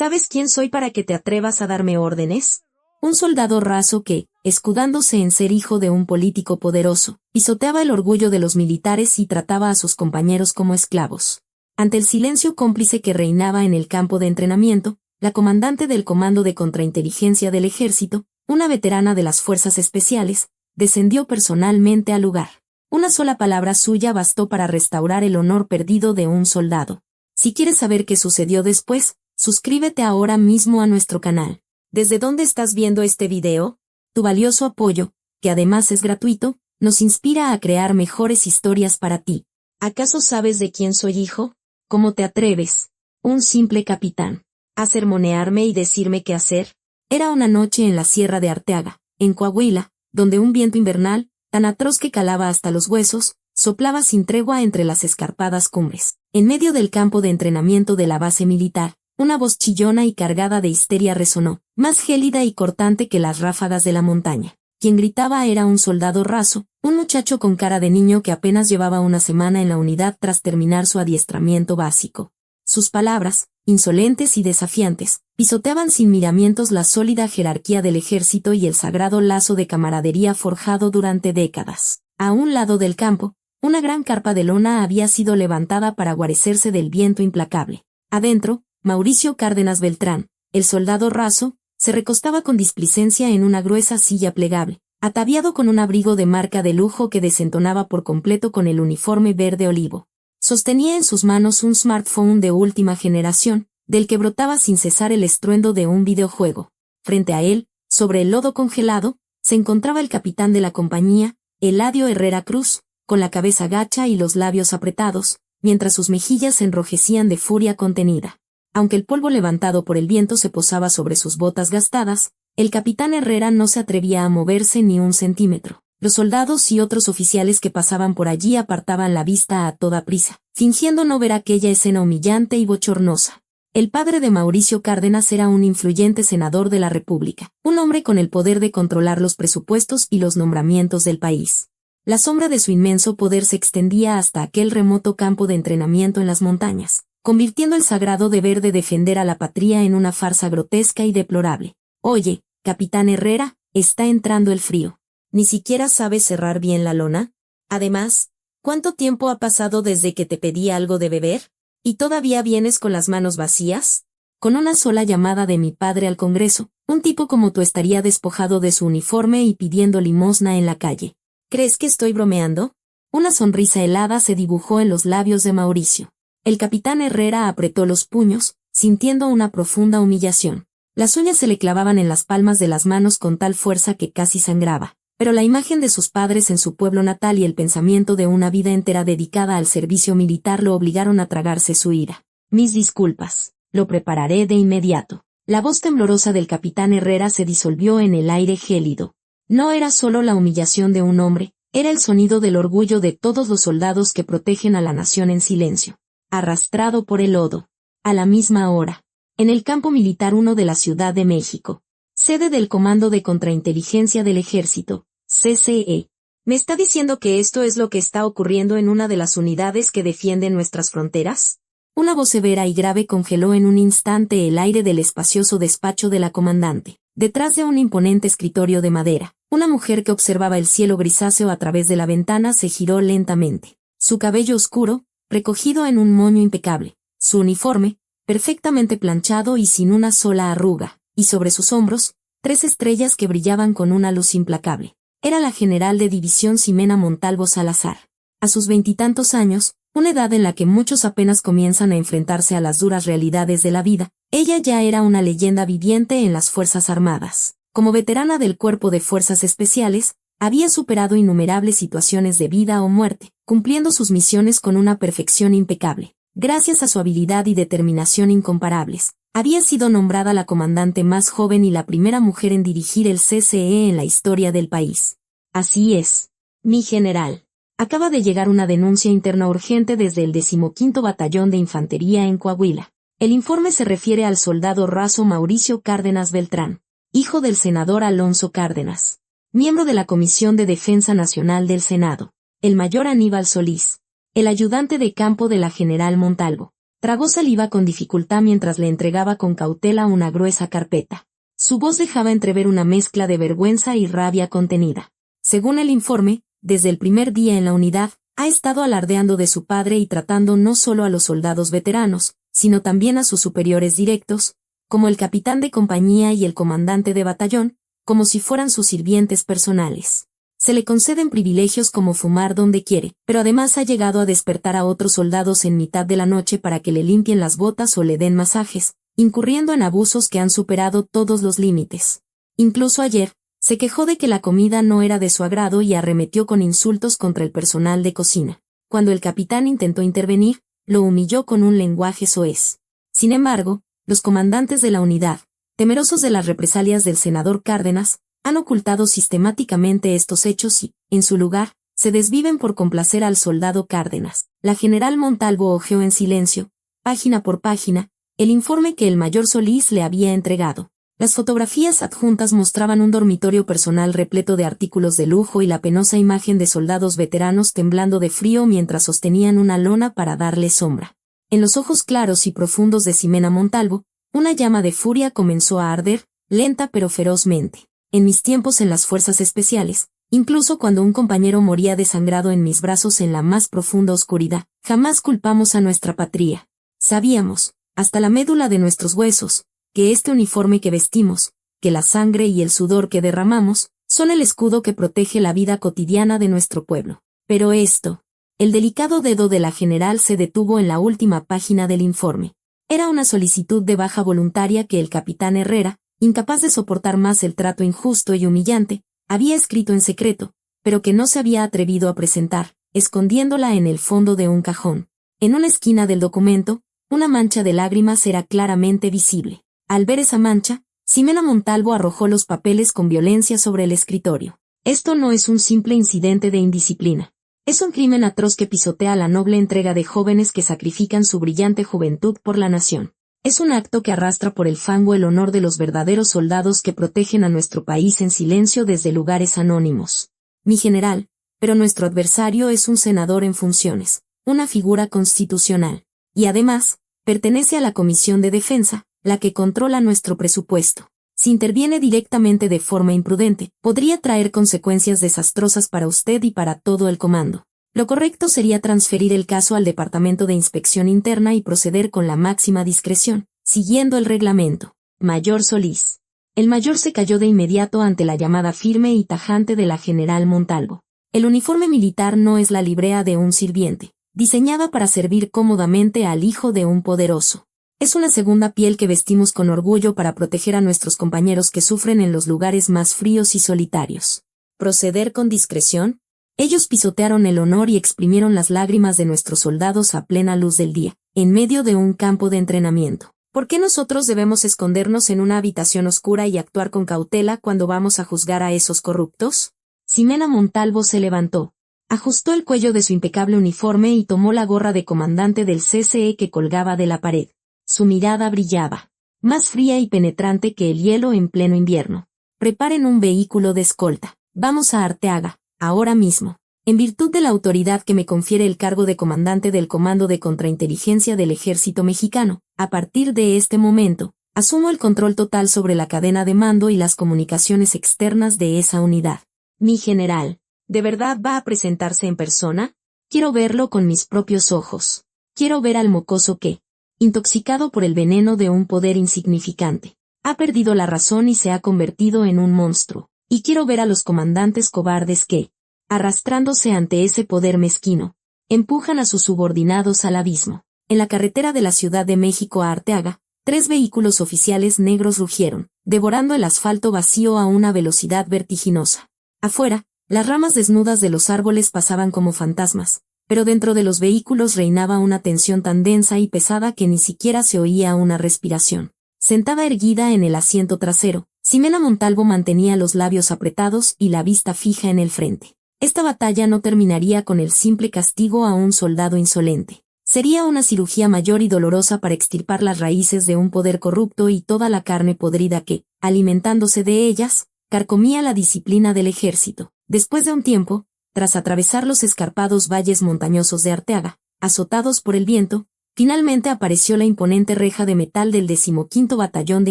¿Sabes quién soy para que te atrevas a darme órdenes? Un soldado raso que, escudándose en ser hijo de un político poderoso, pisoteaba el orgullo de los militares y trataba a sus compañeros como esclavos. Ante el silencio cómplice que reinaba en el campo de entrenamiento, la comandante del Comando de Contrainteligencia del Ejército, una veterana de las Fuerzas Especiales, descendió personalmente al lugar. Una sola palabra suya bastó para restaurar el honor perdido de un soldado. Si quieres saber qué sucedió después, suscríbete ahora mismo a nuestro canal. ¿Desde dónde estás viendo este video? Tu valioso apoyo, que además es gratuito, nos inspira a crear mejores historias para ti. ¿Acaso sabes de quién soy hijo? ¿Cómo te atreves? Un simple capitán. ¿A sermonearme y decirme qué hacer? Era una noche en la Sierra de Arteaga, en Coahuila, donde un viento invernal, tan atroz que calaba hasta los huesos, soplaba sin tregua entre las escarpadas cumbres. En medio del campo de entrenamiento de la base militar, una voz chillona y cargada de histeria resonó, más gélida y cortante que las ráfagas de la montaña. Quien gritaba era un soldado raso, un muchacho con cara de niño que apenas llevaba una semana en la unidad tras terminar su adiestramiento básico. Sus palabras, insolentes y desafiantes, pisoteaban sin miramientos la sólida jerarquía del ejército y el sagrado lazo de camaradería forjado durante décadas. A un lado del campo, una gran carpa de lona había sido levantada para guarecerse del viento implacable. Adentro, Mauricio Cárdenas Beltrán, el soldado raso, se recostaba con displicencia en una gruesa silla plegable, ataviado con un abrigo de marca de lujo que desentonaba por completo con el uniforme verde olivo. Sostenía en sus manos un smartphone de última generación, del que brotaba sin cesar el estruendo de un videojuego. Frente a él, sobre el lodo congelado, se encontraba el capitán de la compañía, Eladio Herrera Cruz, con la cabeza gacha y los labios apretados, mientras sus mejillas se enrojecían de furia contenida. Aunque el polvo levantado por el viento se posaba sobre sus botas gastadas, el capitán Herrera no se atrevía a moverse ni un centímetro. Los soldados y otros oficiales que pasaban por allí apartaban la vista a toda prisa, fingiendo no ver aquella escena humillante y bochornosa. El padre de Mauricio Cárdenas era un influyente senador de la República, un hombre con el poder de controlar los presupuestos y los nombramientos del país. La sombra de su inmenso poder se extendía hasta aquel remoto campo de entrenamiento en las montañas, convirtiendo el sagrado deber de defender a la patria en una farsa grotesca y deplorable. Oye, capitán Herrera, está entrando el frío. ¿Ni siquiera sabes cerrar bien la lona? Además, ¿cuánto tiempo ha pasado desde que te pedí algo de beber? ¿Y todavía vienes con las manos vacías? Con una sola llamada de mi padre al Congreso, un tipo como tú estaría despojado de su uniforme y pidiendo limosna en la calle. ¿Crees que estoy bromeando? Una sonrisa helada se dibujó en los labios de Mauricio. El capitán Herrera apretó los puños, sintiendo una profunda humillación. Las uñas se le clavaban en las palmas de las manos con tal fuerza que casi sangraba. Pero la imagen de sus padres en su pueblo natal y el pensamiento de una vida entera dedicada al servicio militar lo obligaron a tragarse su ira. Mis disculpas. Lo prepararé de inmediato. La voz temblorosa del capitán Herrera se disolvió en el aire gélido. No era solo la humillación de un hombre, era el sonido del orgullo de todos los soldados que protegen a la nación en silencio. Arrastrado por el lodo. A la misma hora. En el campo militar 1 de la Ciudad de México. Sede del Comando de Contrainteligencia del Ejército, CCE. ¿Me está diciendo que esto es lo que está ocurriendo en una de las unidades que defienden nuestras fronteras? Una voz severa y grave congeló en un instante el aire del espacioso despacho de la comandante. Detrás de un imponente escritorio de madera, una mujer que observaba el cielo grisáceo a través de la ventana se giró lentamente. Su cabello oscuro, recogido en un moño impecable, su uniforme, perfectamente planchado y sin una sola arruga, y sobre sus hombros, 3 estrellas que brillaban con una luz implacable. Era la general de división Ximena Montalvo Salazar. A sus 20 años, una edad en la que muchos apenas comienzan a enfrentarse a las duras realidades de la vida, ella ya era una leyenda viviente en las Fuerzas Armadas. Como veterana del Cuerpo de Fuerzas Especiales, había superado innumerables situaciones de vida o muerte, cumpliendo sus misiones con una perfección impecable. Gracias a su habilidad y determinación incomparables, había sido nombrada la comandante más joven y la primera mujer en dirigir el CCE en la historia del país. Así es. Mi general. Acaba de llegar una denuncia interna urgente desde el 15º Batallón de Infantería en Coahuila. El informe se refiere al soldado raso Mauricio Cárdenas Beltrán, hijo del senador Alonso Cárdenas, miembro de la Comisión de Defensa Nacional del Senado, el mayor Aníbal Solís, el ayudante de campo de la general Montalvo, Tragó saliva con dificultad mientras le entregaba con cautela una gruesa carpeta. Su voz dejaba entrever una mezcla de vergüenza y rabia contenida. Según el informe, desde el primer día en la unidad, ha estado alardeando de su padre y tratando no solo a los soldados veteranos, sino también a sus superiores directos, como el capitán de compañía y el comandante de batallón, como si fueran sus sirvientes personales. Se le conceden privilegios como fumar donde quiere, pero además ha llegado a despertar a otros soldados en mitad de la noche para que le limpien las botas o le den masajes, incurriendo en abusos que han superado todos los límites. Incluso ayer, se quejó de que la comida no era de su agrado y arremetió con insultos contra el personal de cocina. Cuando el capitán intentó intervenir, lo humilló con un lenguaje soez. Sin embargo, los comandantes de la unidad, temerosos de las represalias del senador Cárdenas, han ocultado sistemáticamente estos hechos y, en su lugar, se desviven por complacer al soldado Cárdenas. La general Montalvo hojeó en silencio, página por página, el informe que el mayor Solís le había entregado. Las fotografías adjuntas mostraban un dormitorio personal repleto de artículos de lujo y la penosa imagen de soldados veteranos temblando de frío mientras sostenían una lona para darle sombra. En los ojos claros y profundos de Ximena Montalvo, una llama de furia comenzó a arder, lenta pero ferozmente. En mis tiempos en las fuerzas especiales, incluso cuando un compañero moría desangrado en mis brazos en la más profunda oscuridad, jamás culpamos a nuestra patria. Sabíamos, hasta la médula de nuestros huesos, que este uniforme que vestimos, que la sangre y el sudor que derramamos, son el escudo que protege la vida cotidiana de nuestro pueblo. Pero esto, el delicado dedo de la general se detuvo en la última página del informe. Era una solicitud de baja voluntaria que el capitán Herrera, incapaz de soportar más el trato injusto y humillante, había escrito en secreto, pero que no se había atrevido a presentar, escondiéndola en el fondo de un cajón. En una esquina del documento, una mancha de lágrimas era claramente visible. Al ver esa mancha, Ximena Montalvo arrojó los papeles con violencia sobre el escritorio. Esto no es un simple incidente de indisciplina. Es un crimen atroz que pisotea la noble entrega de jóvenes que sacrifican su brillante juventud por la nación. Es un acto que arrastra por el fango el honor de los verdaderos soldados que protegen a nuestro país en silencio desde lugares anónimos. Mi general, pero nuestro adversario es un senador en funciones, una figura constitucional. Y además, pertenece a la Comisión de Defensa, la que controla nuestro presupuesto. Si interviene directamente de forma imprudente, podría traer consecuencias desastrosas para usted y para todo el comando. Lo correcto sería transferir el caso al Departamento de Inspección Interna y proceder con la máxima discreción, siguiendo el reglamento. Mayor Solís. El mayor se cayó de inmediato ante la llamada firme y tajante de la general Montalvo. El uniforme militar no es la librea de un sirviente, diseñada para servir cómodamente al hijo de un poderoso. Es una segunda piel que vestimos con orgullo para proteger a nuestros compañeros que sufren en los lugares más fríos y solitarios. ¿Proceder con discreción? Ellos pisotearon el honor y exprimieron las lágrimas de nuestros soldados a plena luz del día, en medio de un campo de entrenamiento. ¿Por qué nosotros debemos escondernos en una habitación oscura y actuar con cautela cuando vamos a juzgar a esos corruptos? Ximena Montalvo se levantó, ajustó el cuello de su impecable uniforme y tomó la gorra de comandante del CCE que colgaba de la pared. Su mirada brillaba, más fría y penetrante que el hielo en pleno invierno. Preparen un vehículo de escolta. Vamos a Arteaga. Ahora mismo. En virtud de la autoridad que me confiere el cargo de comandante del Comando de Contrainteligencia del Ejército Mexicano, a partir de este momento, asumo el control total sobre la cadena de mando y las comunicaciones externas de esa unidad. Mi general, ¿de verdad va a presentarse en persona? Quiero verlo con mis propios ojos. Quiero ver al mocoso que, intoxicado por el veneno de un poder insignificante, ha perdido la razón y se ha convertido en un monstruo. Y quiero ver a los comandantes cobardes que, arrastrándose ante ese poder mezquino, empujan a sus subordinados al abismo. En la carretera de la Ciudad de México a Arteaga, 3 vehículos oficiales negros rugieron, devorando el asfalto vacío a una velocidad vertiginosa. Afuera, las ramas desnudas de los árboles pasaban como fantasmas, pero dentro de los vehículos reinaba una tensión tan densa y pesada que ni siquiera se oía una respiración. Sentada erguida en el asiento trasero, Ximena Montalvo mantenía los labios apretados y la vista fija en el frente. Esta batalla no terminaría con el simple castigo a un soldado insolente. Sería una cirugía mayor y dolorosa para extirpar las raíces de un poder corrupto y toda la carne podrida que, alimentándose de ellas, carcomía la disciplina del ejército. Después de un tiempo, tras atravesar los escarpados valles montañosos de Arteaga, azotados por el viento, finalmente apareció la imponente reja de metal del 15º Batallón de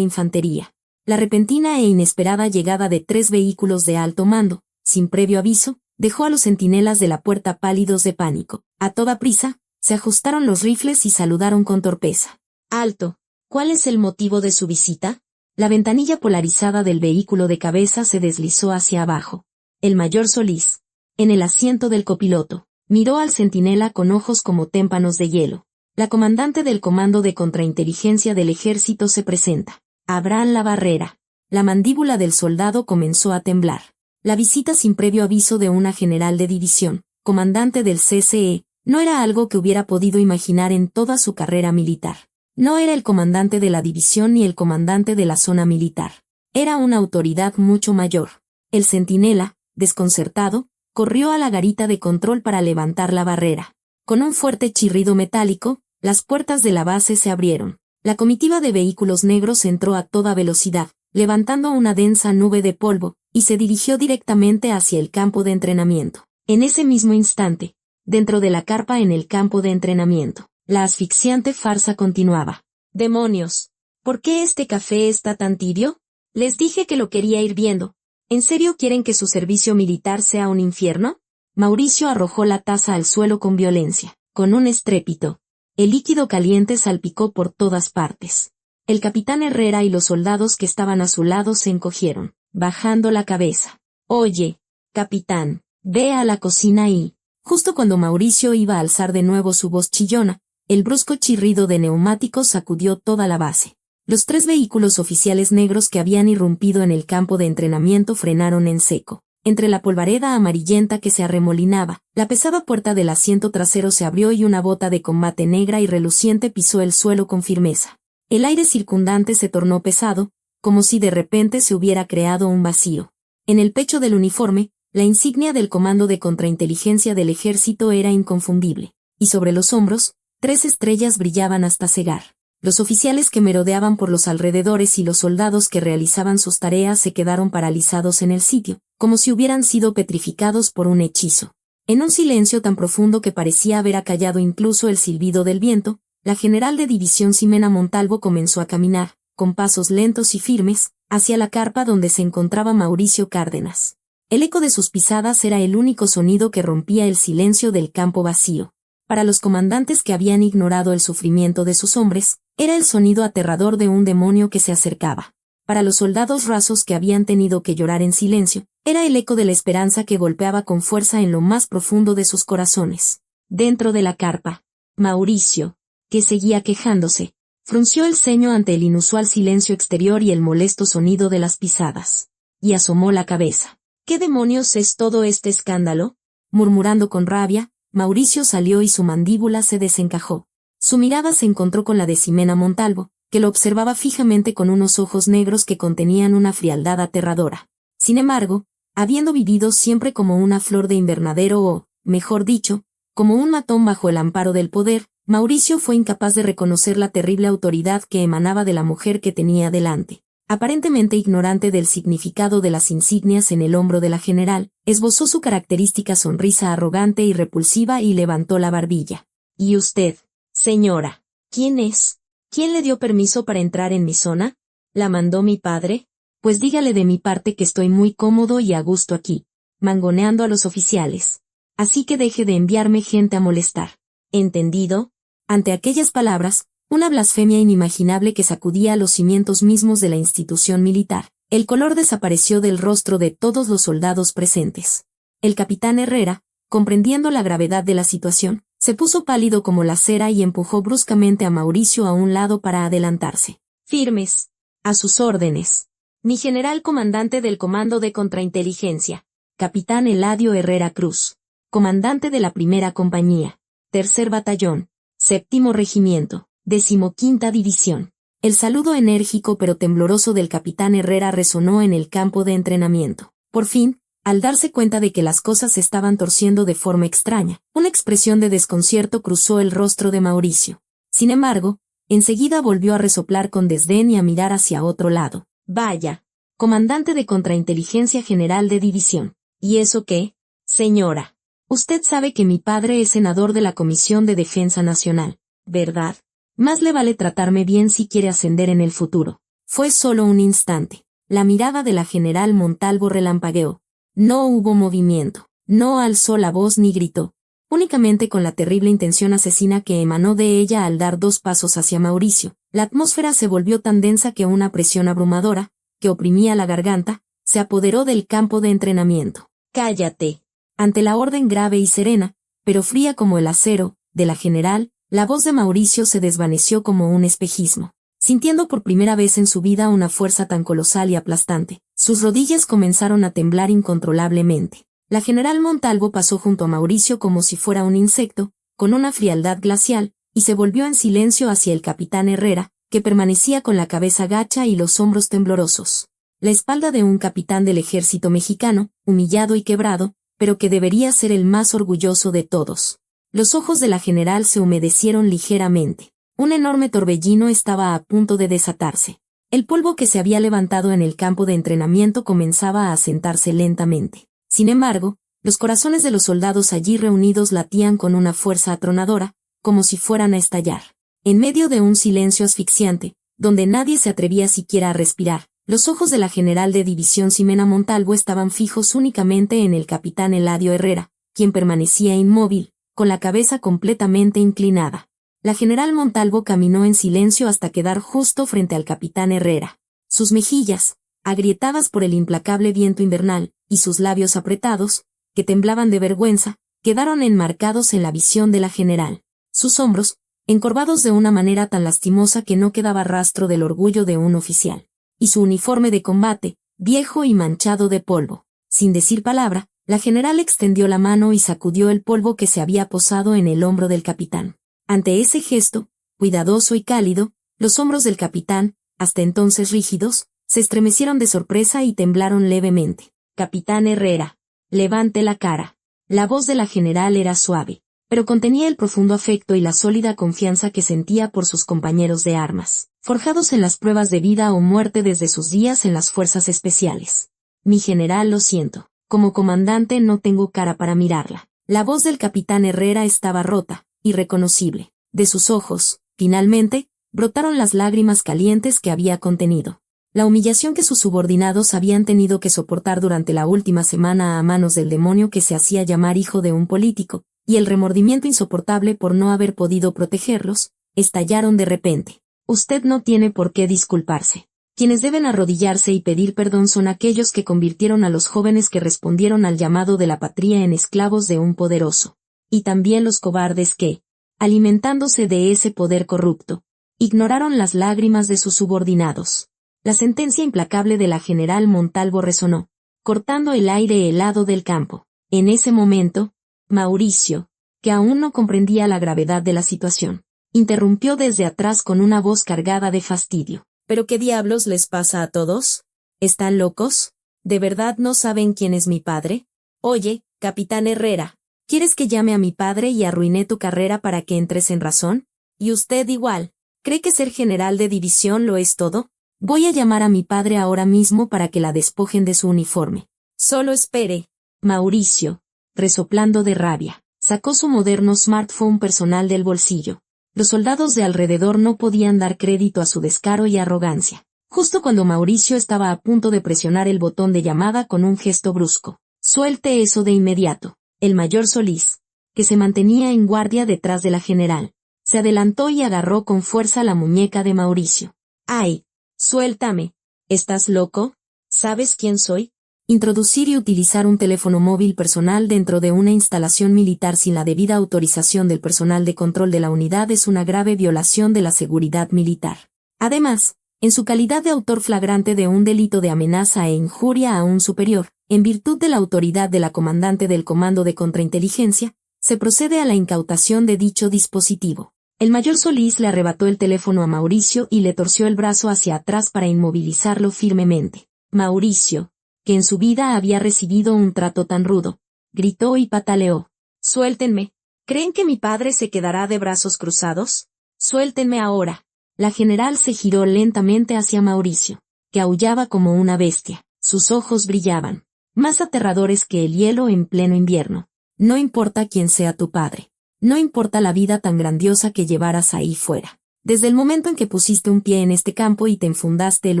Infantería. La repentina e inesperada llegada de 3 vehículos de alto mando, sin previo aviso, dejó a los centinelas de la puerta pálidos de pánico. A toda prisa, se ajustaron los rifles y saludaron con torpeza. «Alto. ¿Cuál es el motivo de su visita?» La ventanilla polarizada del vehículo de cabeza se deslizó hacia abajo. El mayor Solís, en el asiento del copiloto, miró al centinela con ojos como témpanos de hielo. La comandante del Comando de Contrainteligencia del Ejército se presenta. Abraham La Barrera. La mandíbula del soldado comenzó a temblar. La visita sin previo aviso de una general de división, comandante del CCE, no era algo que hubiera podido imaginar en toda su carrera militar. No era el comandante de la división ni el comandante de la zona militar. Era una autoridad mucho mayor. El centinela, desconcertado, corrió a la garita de control para levantar la barrera. Con un fuerte chirrido metálico, las puertas de la base se abrieron. La comitiva de vehículos negros entró a toda velocidad, levantando una densa nube de polvo, y se dirigió directamente hacia el campo de entrenamiento. En ese mismo instante, dentro de la carpa en el campo de entrenamiento, la asfixiante farsa continuaba. «¡Demonios! ¿Por qué este café está tan tibio? Les dije que lo quería hirviendo. ¿En serio quieren que su servicio militar sea un infierno?» Mauricio arrojó la taza al suelo con violencia, con un estrépito. El líquido caliente salpicó por todas partes. El capitán Herrera y los soldados que estaban a su lado se encogieron, bajando la cabeza. «Oye, capitán, ve a la cocina y...» Justo cuando Mauricio iba a alzar de nuevo su voz chillona, el brusco chirrido de neumáticos sacudió toda la base. Los 3 vehículos oficiales negros que habían irrumpido en el campo de entrenamiento frenaron en seco. Entre la polvareda amarillenta que se arremolinaba, la pesada puerta del asiento trasero se abrió y una bota de combate negra y reluciente pisó el suelo con firmeza. El aire circundante se tornó pesado, como si de repente se hubiera creado un vacío. En el pecho del uniforme, la insignia del Comando de Contrainteligencia del Ejército era inconfundible, y sobre los hombros, 3 estrellas brillaban hasta cegar. Los oficiales que merodeaban por los alrededores y los soldados que realizaban sus tareas se quedaron paralizados en el sitio, como si hubieran sido petrificados por un hechizo. En un silencio tan profundo que parecía haber acallado incluso el silbido del viento, la general de división Ximena Montalvo comenzó a caminar, con pasos lentos y firmes, hacia la carpa donde se encontraba Mauricio Cárdenas. El eco de sus pisadas era el único sonido que rompía el silencio del campo vacío. Para los comandantes que habían ignorado el sufrimiento de sus hombres, era el sonido aterrador de un demonio que se acercaba. Para los soldados rasos que habían tenido que llorar en silencio, era el eco de la esperanza que golpeaba con fuerza en lo más profundo de sus corazones. Dentro de la carpa, Mauricio, que seguía quejándose, frunció el ceño ante el inusual silencio exterior y el molesto sonido de las pisadas. Y asomó la cabeza. «¿Qué demonios es todo este escándalo?». Murmurando con rabia, Mauricio salió y su mandíbula se desencajó. Su mirada se encontró con la de Ximena Montalvo, que lo observaba fijamente con unos ojos negros que contenían una frialdad aterradora. Sin embargo, habiendo vivido siempre como una flor de invernadero o, mejor dicho, como un matón bajo el amparo del poder, Mauricio fue incapaz de reconocer la terrible autoridad que emanaba de la mujer que tenía delante. Aparentemente ignorante del significado de las insignias en el hombro de la general, esbozó su característica sonrisa arrogante y repulsiva y levantó la barbilla. «¿Y usted, señora, quién es? ¿Quién le dio permiso para entrar en mi zona? ¿La mandó mi padre? Pues dígale de mi parte que estoy muy cómodo y a gusto aquí», mangoneando a los oficiales. «Así que deje de enviarme gente a molestar. ¿Entendido?». Ante aquellas palabras, una blasfemia inimaginable que sacudía los cimientos mismos de la institución militar, el color desapareció del rostro de todos los soldados presentes. El capitán Herrera, comprendiendo la gravedad de la situación, se puso pálido como la cera y empujó bruscamente a Mauricio a un lado para adelantarse. «Firmes. A sus órdenes. Mi general comandante del Comando de Contrainteligencia, capitán Eladio Herrera Cruz, comandante de la primera compañía, 3er batallón, 7º regimiento, 15ª división». El saludo enérgico pero tembloroso del capitán Herrera resonó en el campo de entrenamiento. Por fin, al darse cuenta de que las cosas se estaban torciendo de forma extraña, una expresión de desconcierto cruzó el rostro de Mauricio. Sin embargo, enseguida volvió a resoplar con desdén y a mirar hacia otro lado. «Vaya, comandante de Contrainteligencia General de División. ¿Y eso qué? Señora, usted sabe que mi padre es senador de la Comisión de Defensa Nacional. ¿verdad? Más le vale tratarme bien si quiere ascender en el futuro. Fue solo un instante. La mirada de la general Montalvo relampagueó. No hubo movimiento. No alzó la voz ni gritó. Únicamente con la terrible intención asesina que emanó de ella al dar 2 pasos hacia Mauricio, la atmósfera se volvió tan densa que una presión abrumadora, que oprimía la garganta, se apoderó del campo de entrenamiento. ¡Cállate! Ante la orden grave y serena, pero fría como el acero, de la general, la voz de Mauricio se desvaneció como un espejismo. Sintiendo por primera vez en su vida una fuerza tan colosal y aplastante, sus rodillas comenzaron a temblar incontrolablemente. La general Montalvo pasó junto a Mauricio como si fuera un insecto, con una frialdad glacial, y se volvió en silencio hacia el capitán Herrera, que permanecía con la cabeza gacha y los hombros temblorosos. La espalda de un capitán del ejército mexicano, humillado y quebrado, pero que debería ser el más orgulloso de todos. Los ojos de la general se humedecieron ligeramente. Un enorme torbellino estaba a punto de desatarse. El polvo que se había levantado en el campo de entrenamiento comenzaba a asentarse lentamente. Sin embargo, los corazones de los soldados allí reunidos latían con una fuerza atronadora, como si fueran a estallar. En medio de un silencio asfixiante, donde nadie se atrevía siquiera a respirar, los ojos de la general de división Ximena Montalvo estaban fijos únicamente en el capitán Eladio Herrera, quien permanecía inmóvil, con la cabeza completamente inclinada. La general Montalvo caminó en silencio hasta quedar justo frente al capitán Herrera. Sus mejillas, agrietadas por el implacable viento invernal, y sus labios apretados, que temblaban de vergüenza, quedaron enmarcados en la visión de la general. Sus hombros, encorvados de una manera tan lastimosa que no quedaba rastro del orgullo de un oficial. Y su uniforme de combate, viejo y manchado de polvo. Sin decir palabra, la general extendió la mano y sacudió el polvo que se había posado en el hombro del capitán. Ante ese gesto, cuidadoso y cálido, los hombros del capitán, hasta entonces rígidos, se estremecieron de sorpresa y temblaron levemente. Capitán Herrera, levante la cara. La voz de la general era suave, pero contenía el profundo afecto y la sólida confianza que sentía por sus compañeros de armas, forjados en las pruebas de vida o muerte desde sus días en las fuerzas especiales. Mi general, lo siento. Como comandante no tengo cara para mirarla. La voz del capitán Herrera estaba rota, irreconocible. De sus ojos, finalmente, brotaron las lágrimas calientes que había contenido. La humillación que sus subordinados habían tenido que soportar durante la última semana a manos del demonio que se hacía llamar hijo de un político, y el remordimiento insoportable por no haber podido protegerlos, estallaron de repente. Usted no tiene por qué disculparse. Quienes deben arrodillarse y pedir perdón son aquellos que convirtieron a los jóvenes que respondieron al llamado de la patria en esclavos de un poderoso. Y también los cobardes que, alimentándose de ese poder corrupto, ignoraron las lágrimas de sus subordinados. La sentencia implacable de la general Montalvo resonó, cortando el aire helado del campo. En ese momento, Mauricio, que aún no comprendía la gravedad de la situación, interrumpió desde atrás con una voz cargada de fastidio. ¿Pero qué diablos les pasa a todos? ¿Están locos? ¿De verdad no saben quién es mi padre? Oye, capitán Herrera, ¿quieres que llame a mi padre y arruiné tu carrera para que entres en razón? Y usted igual, ¿cree que ser general de división lo es todo? Voy a llamar a mi padre ahora mismo para que la despojen de su uniforme. Solo espere. Mauricio, resoplando de rabia, sacó su moderno smartphone personal del bolsillo. Los soldados de alrededor no podían dar crédito a su descaro y arrogancia. Justo cuando Mauricio estaba a punto de presionar el botón de llamada con un gesto brusco. Suelte eso de inmediato. El mayor Solís, que se mantenía en guardia detrás de la general, se adelantó y agarró con fuerza la muñeca de Mauricio. ¡Ay! Suéltame. ¿Estás loco? ¿Sabes quién soy? Introducir y utilizar un teléfono móvil personal dentro de una instalación militar sin la debida autorización del personal de control de la unidad es una grave violación de la seguridad militar. Además, en su calidad de autor flagrante de un delito de amenaza e injuria a un superior, en virtud de la autoridad de la comandante del Comando de Contrainteligencia, se procede a la incautación de dicho dispositivo. El mayor Solís le arrebató el teléfono a Mauricio y le torció el brazo hacia atrás para inmovilizarlo firmemente. Mauricio, que en su vida había recibido un trato tan rudo, gritó y pataleó. «Suéltenme. ¿Creen que mi padre se quedará de brazos cruzados? Suéltenme ahora». La general se giró lentamente hacia Mauricio, que aullaba como una bestia. Sus ojos brillaban, más aterradores que el hielo en pleno invierno. «No importa quién sea tu padre. No importa la vida tan grandiosa que llevaras ahí fuera. Desde el momento en que pusiste un pie en este campo y te enfundaste el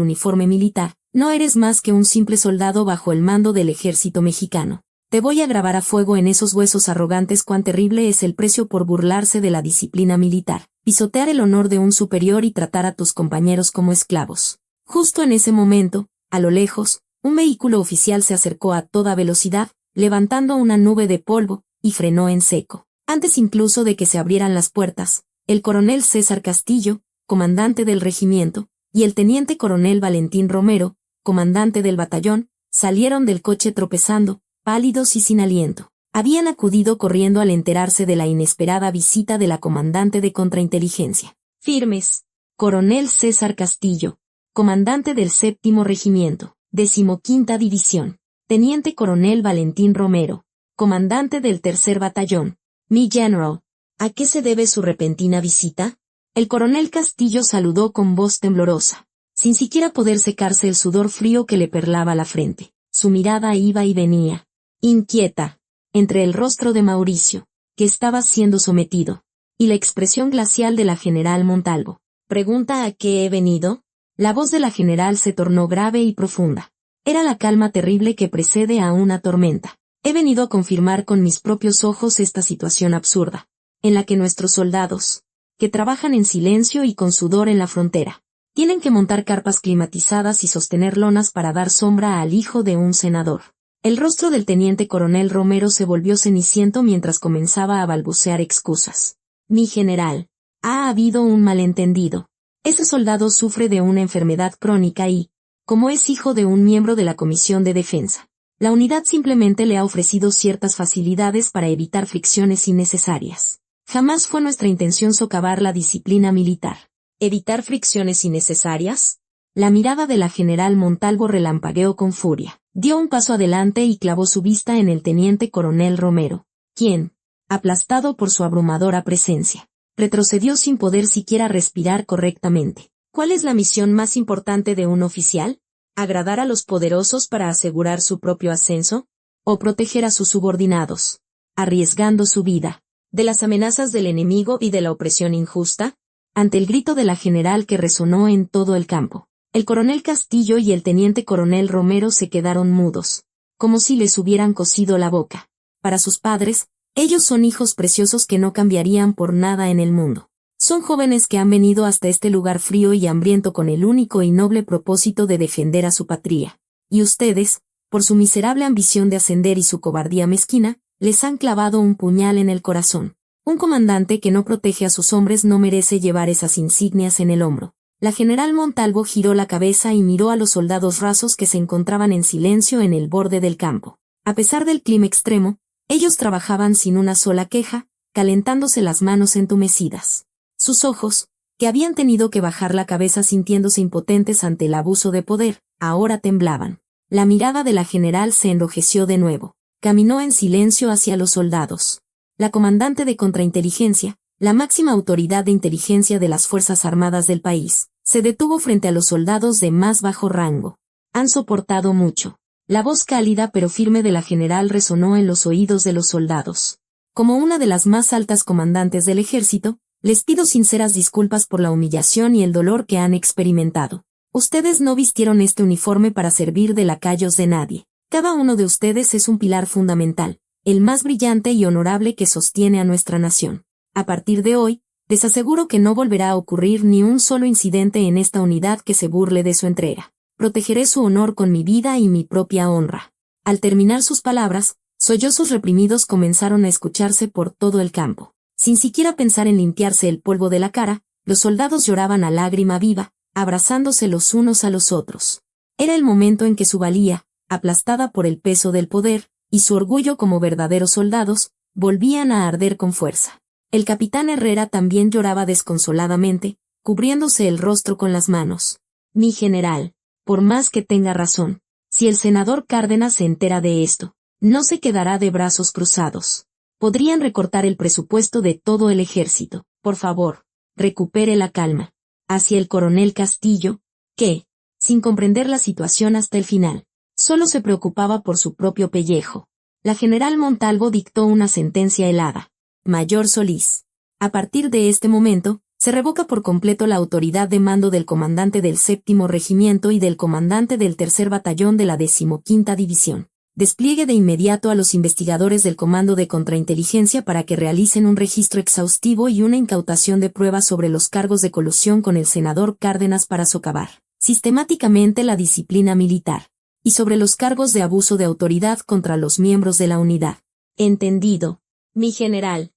uniforme militar, no eres más que un simple soldado bajo el mando del ejército mexicano. Te voy a grabar a fuego en esos huesos arrogantes cuán terrible es el precio por burlarse de la disciplina militar, pisotear el honor de un superior y tratar a tus compañeros como esclavos. Justo en ese momento, a lo lejos, un vehículo oficial se acercó a toda velocidad, levantando una nube de polvo, y frenó en seco. Antes incluso de que se abrieran las puertas, el coronel César Castillo, comandante del regimiento, y el teniente coronel Valentín Romero, comandante del batallón, salieron del coche tropezando, pálidos y sin aliento. Habían acudido corriendo al enterarse de la inesperada visita de la comandante de contrainteligencia. Firmes. Coronel César Castillo, comandante del 7º Regimiento, 15ª División. Teniente coronel Valentín Romero, comandante del 3er Batallón. Mi general. ¿A qué se debe su repentina visita? El coronel Castillo saludó con voz temblorosa, sin siquiera poder secarse el sudor frío que le perlaba la frente. Su mirada iba y venía, inquieta, entre el rostro de Mauricio, que estaba siendo sometido, y la expresión glacial de la general Montalvo. ¿Pregunta a qué he venido? La voz de la general se tornó grave y profunda. Era la calma terrible que precede a una tormenta. He venido a confirmar con mis propios ojos esta situación absurda, en la que nuestros soldados, que trabajan en silencio y con sudor en la frontera, tienen que montar carpas climatizadas y sostener lonas para dar sombra al hijo de un senador. El rostro del teniente coronel Romero se volvió ceniciento mientras comenzaba a balbucear excusas. Mi general, ha habido un malentendido. Ese soldado sufre de una enfermedad crónica y, como es hijo de un miembro de la Comisión de Defensa, la unidad simplemente le ha ofrecido ciertas facilidades para evitar fricciones innecesarias. Jamás fue nuestra intención socavar la disciplina militar. ¿Evitar fricciones innecesarias? La mirada de la general Montalvo relampagueó con furia. Dio un paso adelante y clavó su vista en el teniente coronel Romero, quien, aplastado por su abrumadora presencia, retrocedió sin poder siquiera respirar correctamente. ¿Cuál es la misión más importante de un oficial? ¿Agradar a los poderosos para asegurar su propio ascenso? ¿O proteger a sus subordinados, arriesgando su vida, de las amenazas del enemigo y de la opresión injusta? Ante el grito de la general que resonó en todo el campo, el coronel Castillo y el teniente coronel Romero se quedaron mudos, como si les hubieran cosido la boca. Para sus padres, ellos son hijos preciosos que no cambiarían por nada en el mundo. Son jóvenes que han venido hasta este lugar frío y hambriento con el único y noble propósito de defender a su patria. Y ustedes, por su miserable ambición de ascender y su cobardía mezquina, les han clavado un puñal en el corazón. Un comandante que no protege a sus hombres no merece llevar esas insignias en el hombro. La general Montalvo giró la cabeza y miró a los soldados rasos que se encontraban en silencio en el borde del campo. A pesar del clima extremo, ellos trabajaban sin una sola queja, calentándose las manos entumecidas. Sus ojos, que habían tenido que bajar la cabeza sintiéndose impotentes ante el abuso de poder, ahora temblaban. La mirada de la general se enrojeció de nuevo. Caminó en silencio hacia los soldados. La comandante de contrainteligencia, la máxima autoridad de inteligencia de las Fuerzas Armadas del país, se detuvo frente a los soldados de más bajo rango. Han soportado mucho. La voz cálida pero firme de la general resonó en los oídos de los soldados. Como una de las más altas comandantes del ejército, les pido sinceras disculpas por la humillación y el dolor que han experimentado. Ustedes no vistieron este uniforme para servir de lacayos de nadie. Cada uno de ustedes es un pilar fundamental, el más brillante y honorable que sostiene a nuestra nación. A partir de hoy, les aseguro que no volverá a ocurrir ni un solo incidente en esta unidad que se burle de su entrega. Protegeré su honor con mi vida y mi propia honra. Al terminar sus palabras, sollozos reprimidos comenzaron a escucharse por todo el campo. Sin siquiera pensar en limpiarse el polvo de la cara, los soldados lloraban a lágrima viva, abrazándose los unos a los otros. Era el momento en que su valía, aplastada por el peso del poder, y su orgullo como verdaderos soldados, volvían a arder con fuerza. El capitán Herrera también lloraba desconsoladamente, cubriéndose el rostro con las manos. Mi general, por más que tenga razón, si el senador Cárdenas se entera de esto, no se quedará de brazos cruzados. Podrían recortar el presupuesto de todo el ejército. Por favor, recupere la calma. Hacia el coronel Castillo, que, sin comprender la situación hasta el final, solo se preocupaba por su propio pellejo. La general Montalvo dictó una sentencia helada. Mayor Solís. A partir de este momento, se revoca por completo la autoridad de mando del comandante del 7º Regimiento y del comandante del 3er Batallón de la 15ª División. Despliegue de inmediato a los investigadores del Comando de Contrainteligencia para que realicen un registro exhaustivo y una incautación de pruebas sobre los cargos de colusión con el senador Cárdenas para socavar sistemáticamente la disciplina militar, y sobre los cargos de abuso de autoridad contra los miembros de la unidad. Entendido. Mi general,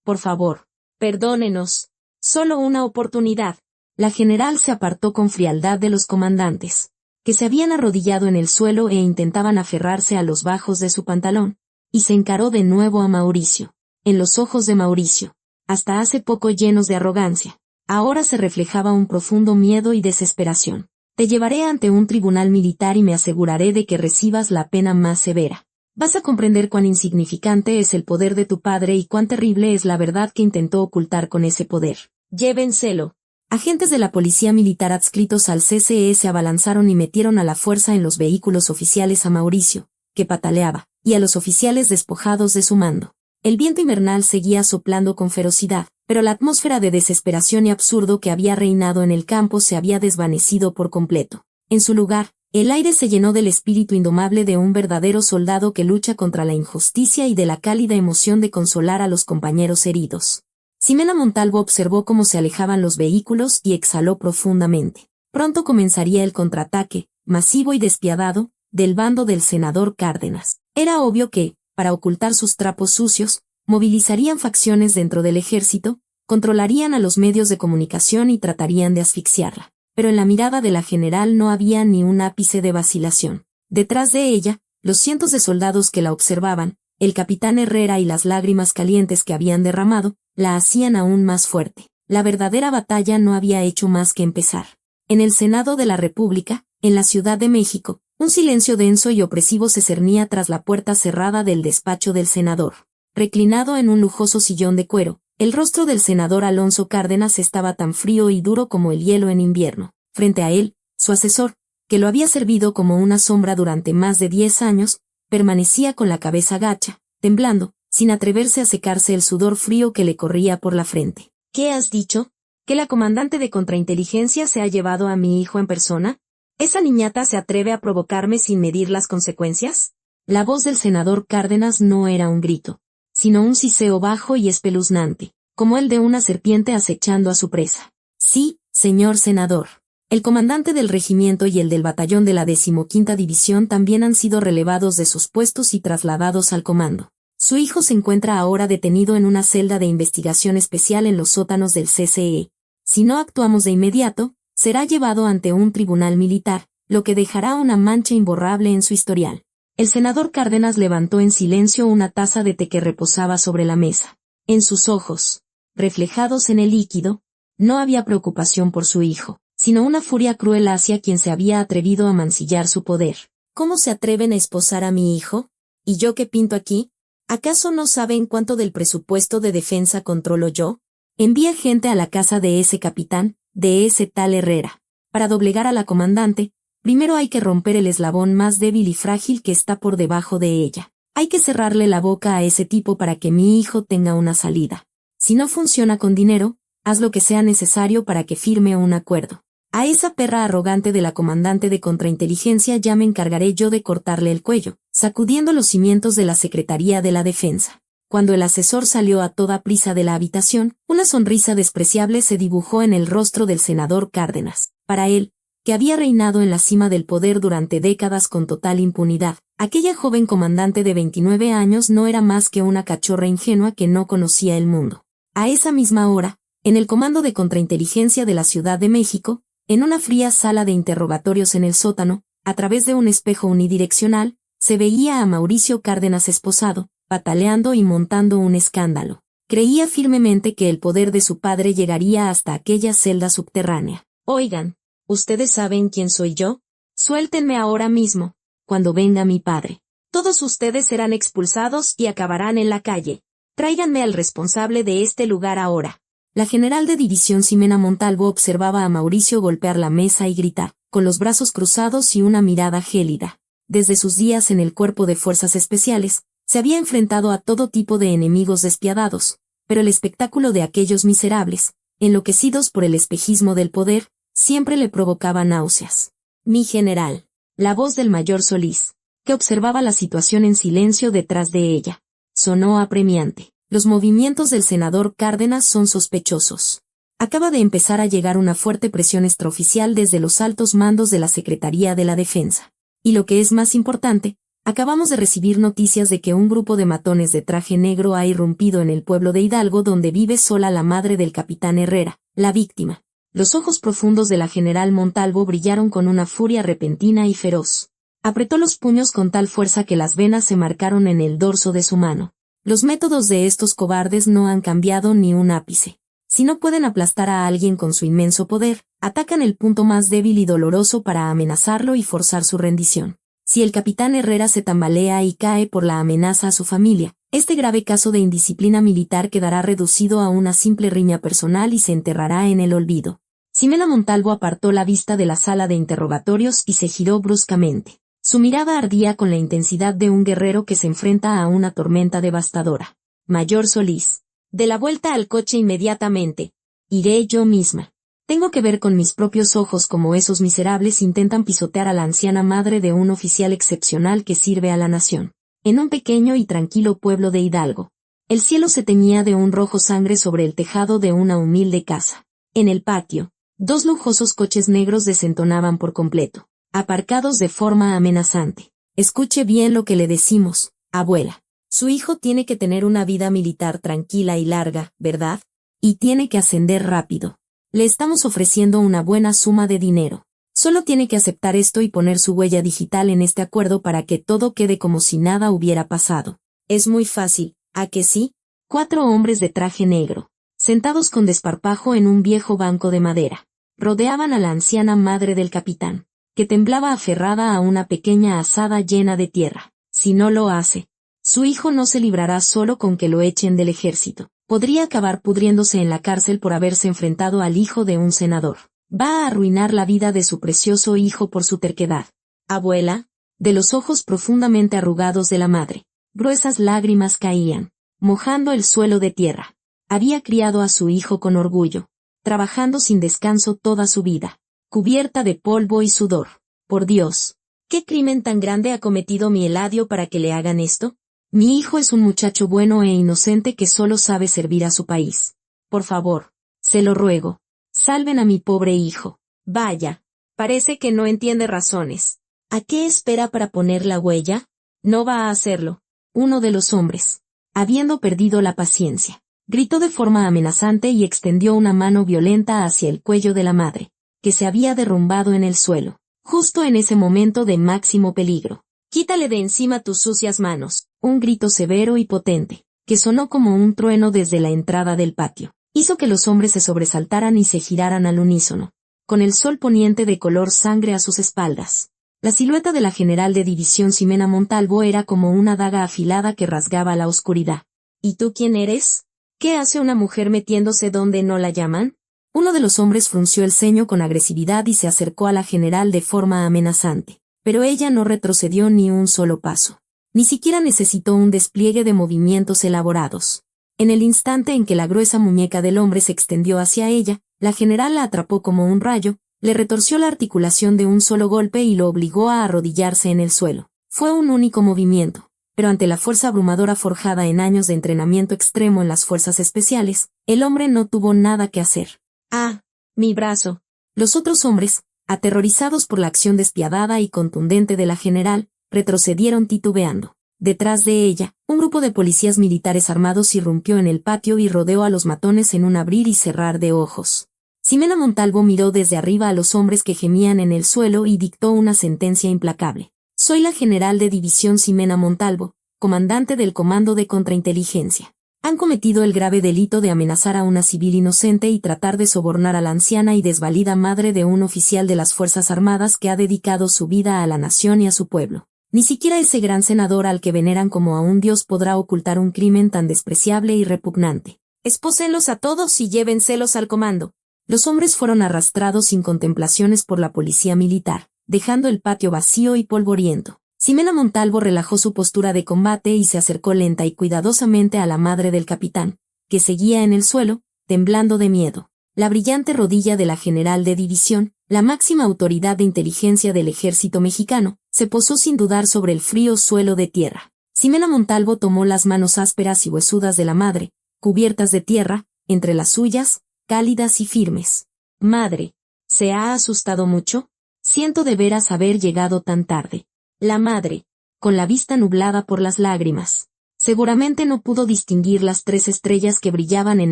por favor, perdónenos. Solo una oportunidad. La general se apartó con frialdad de los comandantes, que se habían arrodillado en el suelo e intentaban aferrarse a los bajos de su pantalón, y se encaró de nuevo a Mauricio. En los ojos de Mauricio, hasta hace poco llenos de arrogancia, ahora se reflejaba un profundo miedo y desesperación. Te llevaré ante un tribunal militar y me aseguraré de que recibas la pena más severa. Vas a comprender cuán insignificante es el poder de tu padre y cuán terrible es la verdad que intentó ocultar con ese poder. Llévenselo. Agentes de la policía militar adscritos al CCE se abalanzaron y metieron a la fuerza en los vehículos oficiales a Mauricio, que pataleaba, y a los oficiales despojados de su mando. El viento invernal seguía soplando con ferocidad, pero la atmósfera de desesperación y absurdo que había reinado en el campo se había desvanecido por completo. En su lugar, el aire se llenó del espíritu indomable de un verdadero soldado que lucha contra la injusticia y de la cálida emoción de consolar a los compañeros heridos. Ximena Montalvo observó cómo se alejaban los vehículos y exhaló profundamente. Pronto comenzaría el contraataque, masivo y despiadado, del bando del senador Cárdenas. Era obvio que, para ocultar sus trapos sucios, movilizarían facciones dentro del ejército, controlarían a los medios de comunicación y tratarían de asfixiarla. Pero en la mirada de la general no había ni un ápice de vacilación. Detrás de ella, los cientos de soldados que la observaban, el capitán Herrera y las lágrimas calientes que habían derramado, la hacían aún más fuerte. La verdadera batalla no había hecho más que empezar. En el Senado de la República, en la Ciudad de México, un silencio denso y opresivo se cernía tras la puerta cerrada del despacho del senador. Reclinado en un lujoso sillón de cuero, el rostro del senador Alonso Cárdenas estaba tan frío y duro como el hielo en invierno. Frente a él, su asesor, que lo había servido como una sombra durante más de 10 años, permanecía con la cabeza gacha, temblando, sin atreverse a secarse el sudor frío que le corría por la frente. ¿Qué has dicho? ¿Que la comandante de contrainteligencia se ha llevado a mi hijo en persona? ¿Esa niñata se atreve a provocarme sin medir las consecuencias? La voz del senador Cárdenas no era un grito, sino un siseo bajo y espeluznante, como el de una serpiente acechando a su presa. Sí, señor senador. El comandante del regimiento y el del batallón de la 15ª División también han sido relevados de sus puestos y trasladados al comando. Su hijo se encuentra ahora detenido en una celda de investigación especial en los sótanos del CCE. Si no actuamos de inmediato, será llevado ante un tribunal militar, lo que dejará una mancha imborrable en su historial. El senador Cárdenas levantó en silencio una taza de té que reposaba sobre la mesa. En sus ojos, reflejados en el líquido, no había preocupación por su hijo, sino una furia cruel hacia quien se había atrevido a mancillar su poder. ¿Cómo se atreven a esposar a mi hijo? ¿Y yo qué pinto aquí? ¿Acaso no saben cuánto del presupuesto de defensa controlo yo? Envía gente a la casa de ese capitán, de ese tal Herrera. Para doblegar a la comandante, primero hay que romper el eslabón más débil y frágil que está por debajo de ella. Hay que cerrarle la boca a ese tipo para que mi hijo tenga una salida. Si no funciona con dinero, haz lo que sea necesario para que firme un acuerdo. A esa perra arrogante de la comandante de contrainteligencia ya me encargaré yo de cortarle el cuello, sacudiendo los cimientos de la Secretaría de la Defensa. Cuando el asesor salió a toda prisa de la habitación, una sonrisa despreciable se dibujó en el rostro del senador Cárdenas. Para él, que había reinado en la cima del poder durante décadas con total impunidad, aquella joven comandante de 29 años no era más que una cachorra ingenua que no conocía el mundo. A esa misma hora, en el Comando de Contrainteligencia de la Ciudad de México, en una fría sala de interrogatorios en el sótano, a través de un espejo unidireccional, se veía a Mauricio Cárdenas esposado, pataleando y montando un escándalo. Creía firmemente que el poder de su padre llegaría hasta aquella celda subterránea. Oigan, ¿ustedes saben quién soy yo? Suéltenme ahora mismo, cuando venga mi padre. Todos ustedes serán expulsados y acabarán en la calle. Tráiganme al responsable de este lugar ahora. La general de división Ximena Montalvo observaba a Mauricio golpear la mesa y gritar, con los brazos cruzados y una mirada gélida. Desde sus días en el Cuerpo de Fuerzas Especiales, Se había enfrentado a todo tipo de enemigos despiadados, pero el espectáculo de aquellos miserables, enloquecidos por el espejismo del poder, siempre le provocaba náuseas. Mi general. La voz del mayor Solís, que observaba la situación en silencio detrás de ella, sonó apremiante. Los movimientos del senador Cárdenas son sospechosos. Acaba de empezar a llegar una fuerte presión extraoficial desde los altos mandos de la Secretaría de la Defensa. Y lo que es más importante, acabamos de recibir noticias de que un grupo de matones de traje negro ha irrumpido en el pueblo de Hidalgo donde vive sola la madre del capitán Herrera, la víctima. Los ojos profundos de la general Montalvo brillaron con una furia repentina y feroz. Apretó los puños con tal fuerza que las venas se marcaron en el dorso de su mano. Los métodos de estos cobardes no han cambiado ni un ápice. Si no pueden aplastar a alguien con su inmenso poder, atacan el punto más débil y doloroso para amenazarlo y forzar su rendición. Si el capitán Herrera se tambalea y cae por la amenaza a su familia, este grave caso de indisciplina militar quedará reducido a una simple riña personal y se enterrará en el olvido. Ximena Montalvo apartó la vista de la sala de interrogatorios y se giró bruscamente. Su mirada ardía con la intensidad de un guerrero que se enfrenta a una tormenta devastadora. Mayor Solís. De la vuelta al coche inmediatamente. Iré yo misma. Tengo que ver con mis propios ojos cómo esos miserables intentan pisotear a la anciana madre de un oficial excepcional que sirve a la nación. En un pequeño y tranquilo pueblo de Hidalgo. El cielo se teñía de un rojo sangre sobre el tejado de una humilde casa. En el patio, 2 lujosos coches negros desentonaban por completo, aparcados de forma amenazante. Escuche bien lo que le decimos, abuela. Su hijo tiene que tener una vida militar tranquila y larga, ¿verdad? Y tiene que ascender rápido. Le estamos ofreciendo una buena suma de dinero. Solo tiene que aceptar esto y poner su huella digital en este acuerdo para que todo quede como si nada hubiera pasado. Es muy fácil, ¿a que sí? 4 hombres de traje negro, sentados con desparpajo en un viejo banco de madera, rodeaban a la anciana madre del capitán, que temblaba aferrada a una pequeña azada llena de tierra. Si no lo hace, su hijo no se librará solo con que lo echen del ejército. Podría acabar pudriéndose en la cárcel por haberse enfrentado al hijo de un senador. Va a arruinar la vida de su precioso hijo por su terquedad. Abuela, de los ojos profundamente arrugados de la madre, gruesas lágrimas caían, mojando el suelo de tierra. Había criado a su hijo con orgullo, trabajando sin descanso toda su vida, cubierta de polvo y sudor. Por Dios, ¿qué crimen tan grande ha cometido mi Eladio para que le hagan esto? Mi hijo es un muchacho bueno e inocente que solo sabe servir a su país. Por favor, se lo ruego. Salven a mi pobre hijo. Vaya, parece que no entiende razones. ¿A qué espera para poner la huella? No va a hacerlo. Uno de los hombres, habiendo perdido la paciencia, gritó de forma amenazante y extendió una mano violenta hacia el cuello de la madre, que se había derrumbado en el suelo, justo en ese momento de máximo peligro. Quítale de encima tus sucias manos. Un grito severo y potente, que sonó como un trueno desde la entrada del patio, hizo que los hombres se sobresaltaran y se giraran al unísono, con el sol poniente de color sangre a sus espaldas. La silueta de la general de división Ximena Montalvo era como una daga afilada que rasgaba la oscuridad. ¿Y tú quién eres? ¿Qué hace una mujer metiéndose donde no la llaman? Uno de los hombres frunció el ceño con agresividad y se acercó a la general de forma amenazante, pero ella no retrocedió ni un solo paso. Ni siquiera necesitó un despliegue de movimientos elaborados. En el instante en que la gruesa muñeca del hombre se extendió hacia ella, la general la atrapó como un rayo, le retorció la articulación de un solo golpe y lo obligó a arrodillarse en el suelo. Fue un único movimiento, pero ante la fuerza abrumadora forjada en años de entrenamiento extremo en las fuerzas especiales, el hombre no tuvo nada que hacer. ¡Ah! ¡Mi brazo! Los otros hombres, aterrorizados por la acción despiadada y contundente de la general, retrocedieron titubeando. Detrás de ella, un grupo de policías militares armados irrumpió en el patio y rodeó a los matones en un abrir y cerrar de ojos. Ximena Montalvo miró desde arriba a los hombres que gemían en el suelo y dictó una sentencia implacable. Soy la general de división Ximena Montalvo, comandante del Comando de Contrainteligencia. Han cometido el grave delito de amenazar a una civil inocente y tratar de sobornar a la anciana y desvalida madre de un oficial de las Fuerzas Armadas que ha dedicado su vida a la nación y a su pueblo. Ni siquiera ese gran senador al que veneran como a un dios podrá ocultar un crimen tan despreciable y repugnante. Espósenlos a todos y llévenselos al comando. Los hombres fueron arrastrados sin contemplaciones por la policía militar, dejando el patio vacío y polvoriento. Ximena Montalvo relajó su postura de combate y se acercó lenta y cuidadosamente a la madre del capitán, que seguía en el suelo, temblando de miedo. La brillante rodilla de la general de división, la máxima autoridad de inteligencia del ejército mexicano, se posó sin dudar sobre el frío suelo de tierra. Ximena Montalvo tomó las manos ásperas y huesudas de la madre, cubiertas de tierra, entre las suyas, cálidas y firmes. Madre, ¿se ha asustado mucho? Siento de veras haber llegado tan tarde. La madre, con la vista nublada por las lágrimas, seguramente no pudo distinguir las 3 estrellas que brillaban en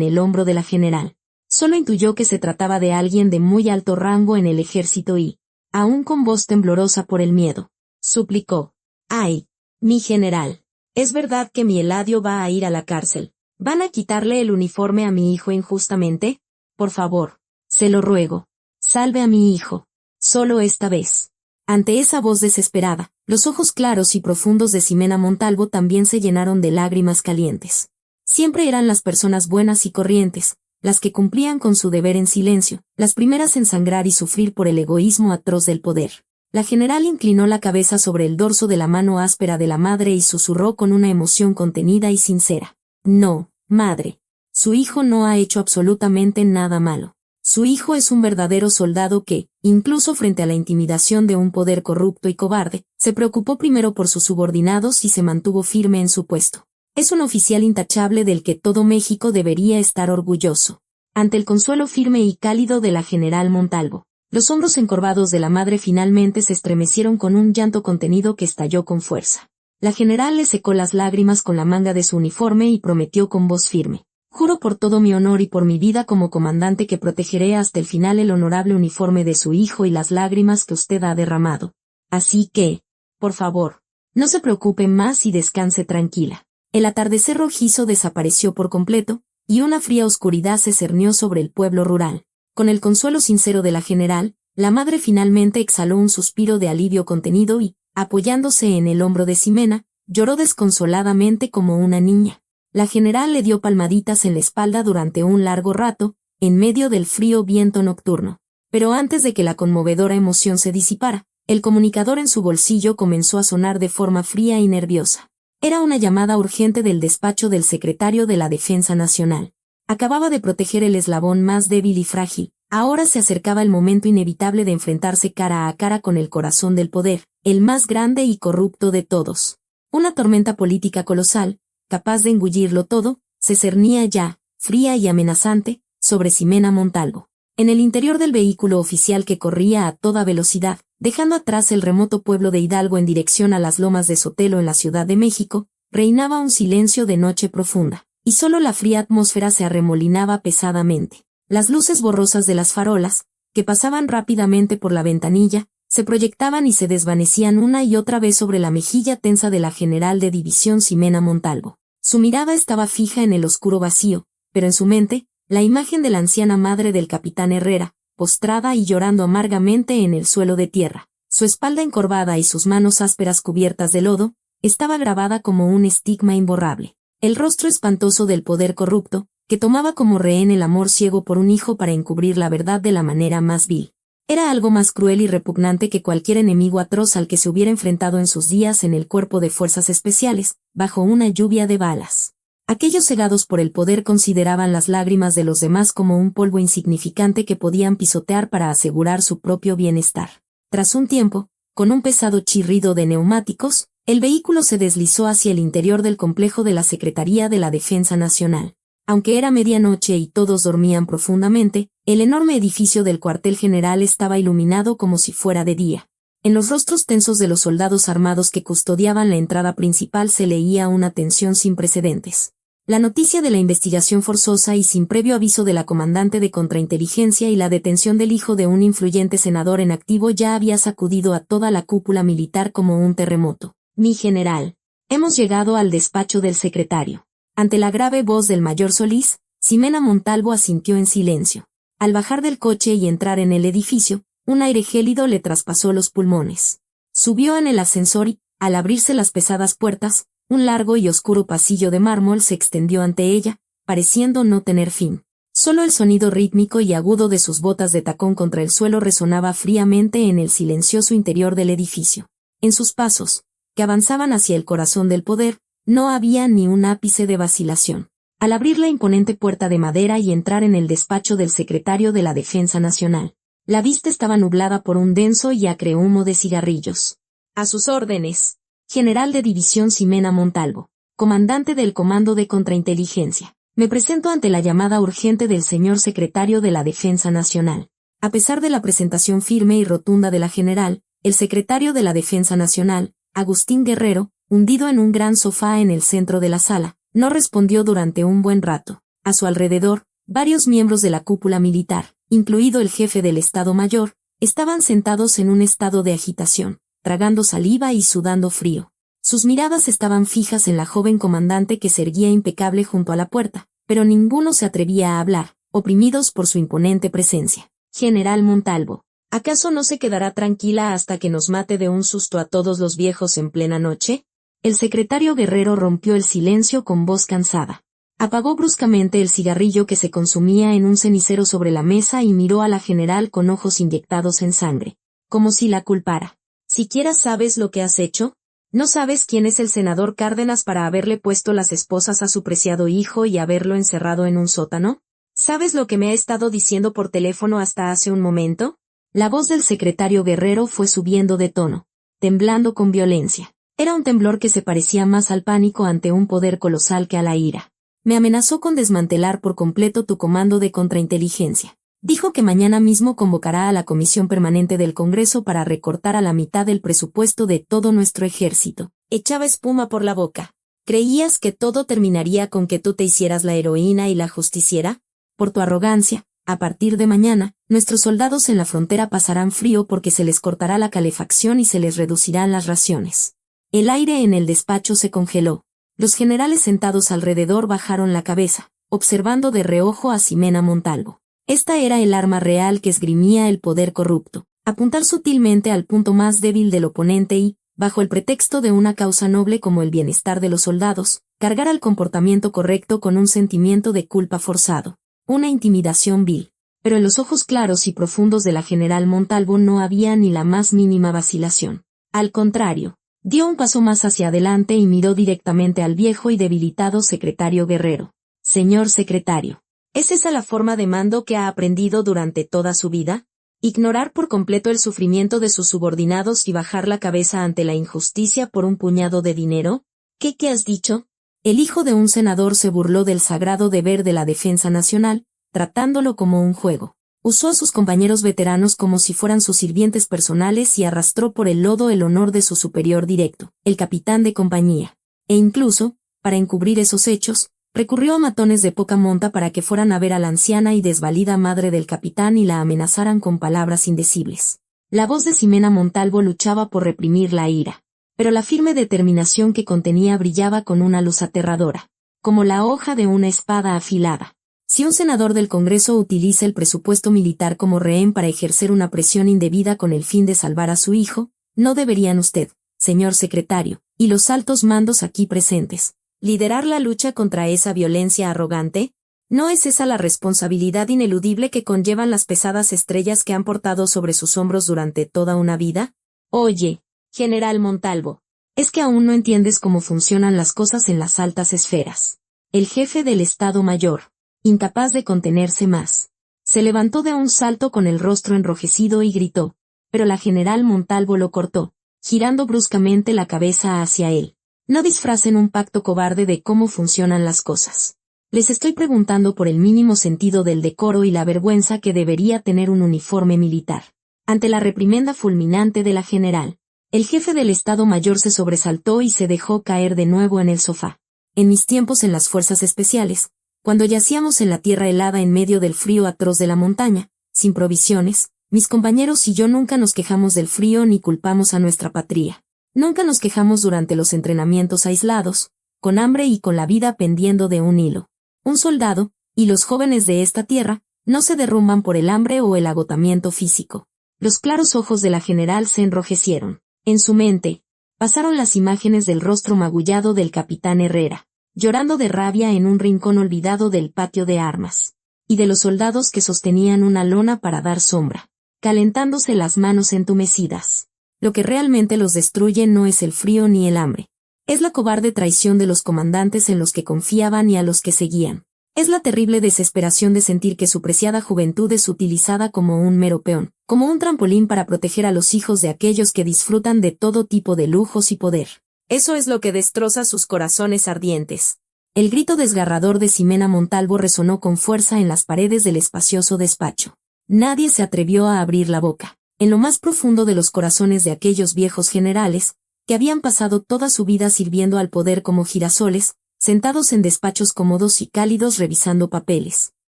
el hombro de la general. Solo intuyó que se trataba de alguien de muy alto rango en el ejército y, aún con voz temblorosa por el miedo, suplicó: «Ay, mi general, ¿es verdad que mi Eladio va a ir a la cárcel? ¿Van a quitarle el uniforme a mi hijo injustamente? Por favor, se lo ruego, salve a mi hijo, solo esta vez». Ante esa voz desesperada, los ojos claros y profundos de Ximena Montalvo también se llenaron de lágrimas calientes. Siempre eran las personas buenas y corrientes, las que cumplían con su deber en silencio, las primeras en sangrar y sufrir por el egoísmo atroz del poder. La general inclinó la cabeza sobre el dorso de la mano áspera de la madre y susurró con una emoción contenida y sincera: «No, madre. Su hijo no ha hecho absolutamente nada malo. Su hijo es un verdadero soldado que, incluso frente a la intimidación de un poder corrupto y cobarde, se preocupó primero por sus subordinados y se mantuvo firme en su puesto. Es un oficial intachable del que todo México debería estar orgulloso». Ante el consuelo firme y cálido de la general Montalvo, los hombros encorvados de la madre finalmente se estremecieron con un llanto contenido que estalló con fuerza. La general le secó las lágrimas con la manga de su uniforme y prometió con voz firme: «Juro por todo mi honor y por mi vida como comandante que protegeré hasta el final el honorable uniforme de su hijo y las lágrimas que usted ha derramado. Así que, por favor, no se preocupe más y descanse tranquila». El atardecer rojizo desapareció por completo, y una fría oscuridad se cernió sobre el pueblo rural. Con el consuelo sincero de la general, la madre finalmente exhaló un suspiro de alivio contenido y, apoyándose en el hombro de Ximena, lloró desconsoladamente como una niña. La general le dio palmaditas en la espalda durante un largo rato, en medio del frío viento nocturno. Pero antes de que la conmovedora emoción se disipara, el comunicador en su bolsillo comenzó a sonar de forma fría y nerviosa. Era una llamada urgente del despacho del secretario de la Defensa Nacional. Acababa de proteger el eslabón más débil y frágil, ahora se acercaba el momento inevitable de enfrentarse cara a cara con el corazón del poder, el más grande y corrupto de todos. Una tormenta política colosal, capaz de engullirlo todo, se cernía ya, fría y amenazante, sobre Ximena Montalvo. En el interior del vehículo oficial que corría a toda velocidad, dejando atrás el remoto pueblo de Hidalgo en dirección a las lomas de Sotelo en la Ciudad de México, reinaba un silencio de noche profunda, y solo la fría atmósfera se arremolinaba pesadamente. Las luces borrosas de las farolas, que pasaban rápidamente por la ventanilla, se proyectaban y se desvanecían una y otra vez sobre la mejilla tensa de la general de división Ximena Montalvo. Su mirada estaba fija en el oscuro vacío, pero en su mente, la imagen de la anciana madre del capitán Herrera, postrada y llorando amargamente en el suelo de tierra, su espalda encorvada y sus manos ásperas cubiertas de lodo, estaba grabada como un estigma imborrable. El rostro espantoso del poder corrupto, que tomaba como rehén el amor ciego por un hijo para encubrir la verdad de la manera más vil. Era algo más cruel y repugnante que cualquier enemigo atroz al que se hubiera enfrentado en sus días en el cuerpo de fuerzas especiales, bajo una lluvia de balas. Aquellos cegados por el poder consideraban las lágrimas de los demás como un polvo insignificante que podían pisotear para asegurar su propio bienestar. Tras un tiempo, con un pesado chirrido de neumáticos, el vehículo se deslizó hacia el interior del complejo de la Secretaría de la Defensa Nacional. Aunque era medianoche y todos dormían profundamente, el enorme edificio del cuartel general estaba iluminado como si fuera de día. En los rostros tensos de los soldados armados que custodiaban la entrada principal se leía una tensión sin precedentes. La noticia de la investigación forzosa y sin previo aviso de la comandante de contrainteligencia y la detención del hijo de un influyente senador en activo ya había sacudido a toda la cúpula militar como un terremoto. «Mi general, hemos llegado al despacho del secretario». Ante la grave voz del mayor Solís, Ximena Montalvo asintió en silencio. Al bajar del coche y entrar en el edificio, un aire gélido le traspasó los pulmones. Subió en el ascensor y, al abrirse las pesadas puertas, un largo y oscuro pasillo de mármol se extendió ante ella, pareciendo no tener fin. Solo el sonido rítmico y agudo de sus botas de tacón contra el suelo resonaba fríamente en el silencioso interior del edificio. En sus pasos, que avanzaban hacia el corazón del poder, no había ni un ápice de vacilación. Al abrir la imponente puerta de madera y entrar en el despacho del secretario de la Defensa Nacional, la vista estaba nublada por un denso y acre humo de cigarrillos. A sus órdenes, general de división Ximena Montalvo, comandante del Comando de Contrainteligencia. Me presento ante la llamada urgente del señor secretario de la Defensa Nacional. A pesar de la presentación firme y rotunda de la general, el secretario de la Defensa Nacional, Agustín Guerrero, hundido en un gran sofá en el centro de la sala, no respondió durante un buen rato. A su alrededor, varios miembros de la cúpula militar, incluido el jefe del Estado Mayor, estaban sentados en un estado de agitación, tragando saliva y sudando frío. Sus miradas estaban fijas en la joven comandante que se erguía impecable junto a la puerta, pero ninguno se atrevía a hablar, oprimidos por su imponente presencia. General Montalvo, ¿acaso no se quedará tranquila hasta que nos mate de un susto a todos los viejos en plena noche? El secretario Guerrero rompió el silencio con voz cansada. Apagó bruscamente el cigarrillo que se consumía en un cenicero sobre la mesa y miró a la general con ojos inyectados en sangre, como si la culpara. ¿Siquiera sabes lo que has hecho? ¿No sabes quién es el senador Cárdenas para haberle puesto las esposas a su preciado hijo y haberlo encerrado en un sótano? ¿Sabes lo que me ha estado diciendo por teléfono hasta hace un momento? La voz del secretario Guerrero fue subiendo de tono, temblando con violencia. Era un temblor que se parecía más al pánico ante un poder colosal que a la ira. Me amenazó con desmantelar por completo tu comando de contrainteligencia. Dijo que mañana mismo convocará a la Comisión Permanente del Congreso para recortar a la mitad el presupuesto de todo nuestro ejército. Echaba espuma por la boca. ¿Creías que todo terminaría con que tú te hicieras la heroína y la justiciera? Por tu arrogancia, a partir de mañana, nuestros soldados en la frontera pasarán frío porque se les cortará la calefacción y se les reducirán las raciones. El aire en el despacho se congeló. Los generales sentados alrededor bajaron la cabeza, observando de reojo a Ximena Montalvo. Esta era el arma real que esgrimía el poder corrupto, apuntar sutilmente al punto más débil del oponente y, bajo el pretexto de una causa noble como el bienestar de los soldados, cargar al comportamiento correcto con un sentimiento de culpa forzado, una intimidación vil. Pero en los ojos claros y profundos de la general Montalvo no había ni la más mínima vacilación. Al contrario, dio un paso más hacia adelante y miró directamente al viejo y debilitado secretario Guerrero. Señor secretario, ¿es esa la forma de mando que ha aprendido durante toda su vida? ¿Ignorar por completo el sufrimiento de sus subordinados y bajar la cabeza ante la injusticia por un puñado de dinero? ¿Qué has dicho? El hijo de un senador se burló del sagrado deber de la defensa nacional, tratándolo como un juego. Usó a sus compañeros veteranos como si fueran sus sirvientes personales y arrastró por el lodo el honor de su superior directo, el capitán de compañía. E incluso, para encubrir esos hechos, recurrió a matones de poca monta para que fueran a ver a la anciana y desvalida madre del capitán y la amenazaran con palabras indecibles. La voz de Ximena Montalvo luchaba por reprimir la ira, pero la firme determinación que contenía brillaba con una luz aterradora, como la hoja de una espada afilada. Si un senador del Congreso utiliza el presupuesto militar como rehén para ejercer una presión indebida con el fin de salvar a su hijo, ¿no deberían usted, señor secretario, y los altos mandos aquí presentes, liderar la lucha contra esa violencia arrogante? ¿No es esa la responsabilidad ineludible que conllevan las pesadas estrellas que han portado sobre sus hombros durante toda una vida? Oye, general Montalvo, es que aún no entiendes cómo funcionan las cosas en las altas esferas. El jefe del Estado Mayor, incapaz de contenerse más, se levantó de un salto con el rostro enrojecido y gritó, pero la general Montalvo lo cortó, girando bruscamente la cabeza hacia él. No disfracen un pacto cobarde de cómo funcionan las cosas. Les estoy preguntando por el mínimo sentido del decoro y la vergüenza que debería tener un uniforme militar. Ante la reprimenda fulminante de la general, el jefe del Estado Mayor se sobresaltó y se dejó caer de nuevo en el sofá. En mis tiempos en las fuerzas especiales, cuando yacíamos en la tierra helada en medio del frío atroz de la montaña, sin provisiones, mis compañeros y yo nunca nos quejamos del frío ni culpamos a nuestra patria. Nunca nos quejamos durante los entrenamientos aislados, con hambre y con la vida pendiendo de un hilo. Un soldado, y los jóvenes de esta tierra, no se derrumban por el hambre o el agotamiento físico. Los claros ojos de la general se enrojecieron. En su mente, pasaron las imágenes del rostro magullado del capitán Herrera, llorando de rabia en un rincón olvidado del patio de armas, y de los soldados que sostenían una lona para dar sombra, calentándose las manos entumecidas. Lo que realmente los destruye no es el frío ni el hambre. Es la cobarde traición de los comandantes en los que confiaban y a los que seguían. Es la terrible desesperación de sentir que su preciada juventud es utilizada como un mero peón, como un trampolín para proteger a los hijos de aquellos que disfrutan de todo tipo de lujos y poder. Eso es lo que destroza sus corazones ardientes. El grito desgarrador de Ximena Montalvo resonó con fuerza en las paredes del espacioso despacho. Nadie se atrevió a abrir la boca. En lo más profundo de los corazones de aquellos viejos generales, que habían pasado toda su vida sirviendo al poder como girasoles, sentados en despachos cómodos y cálidos revisando papeles.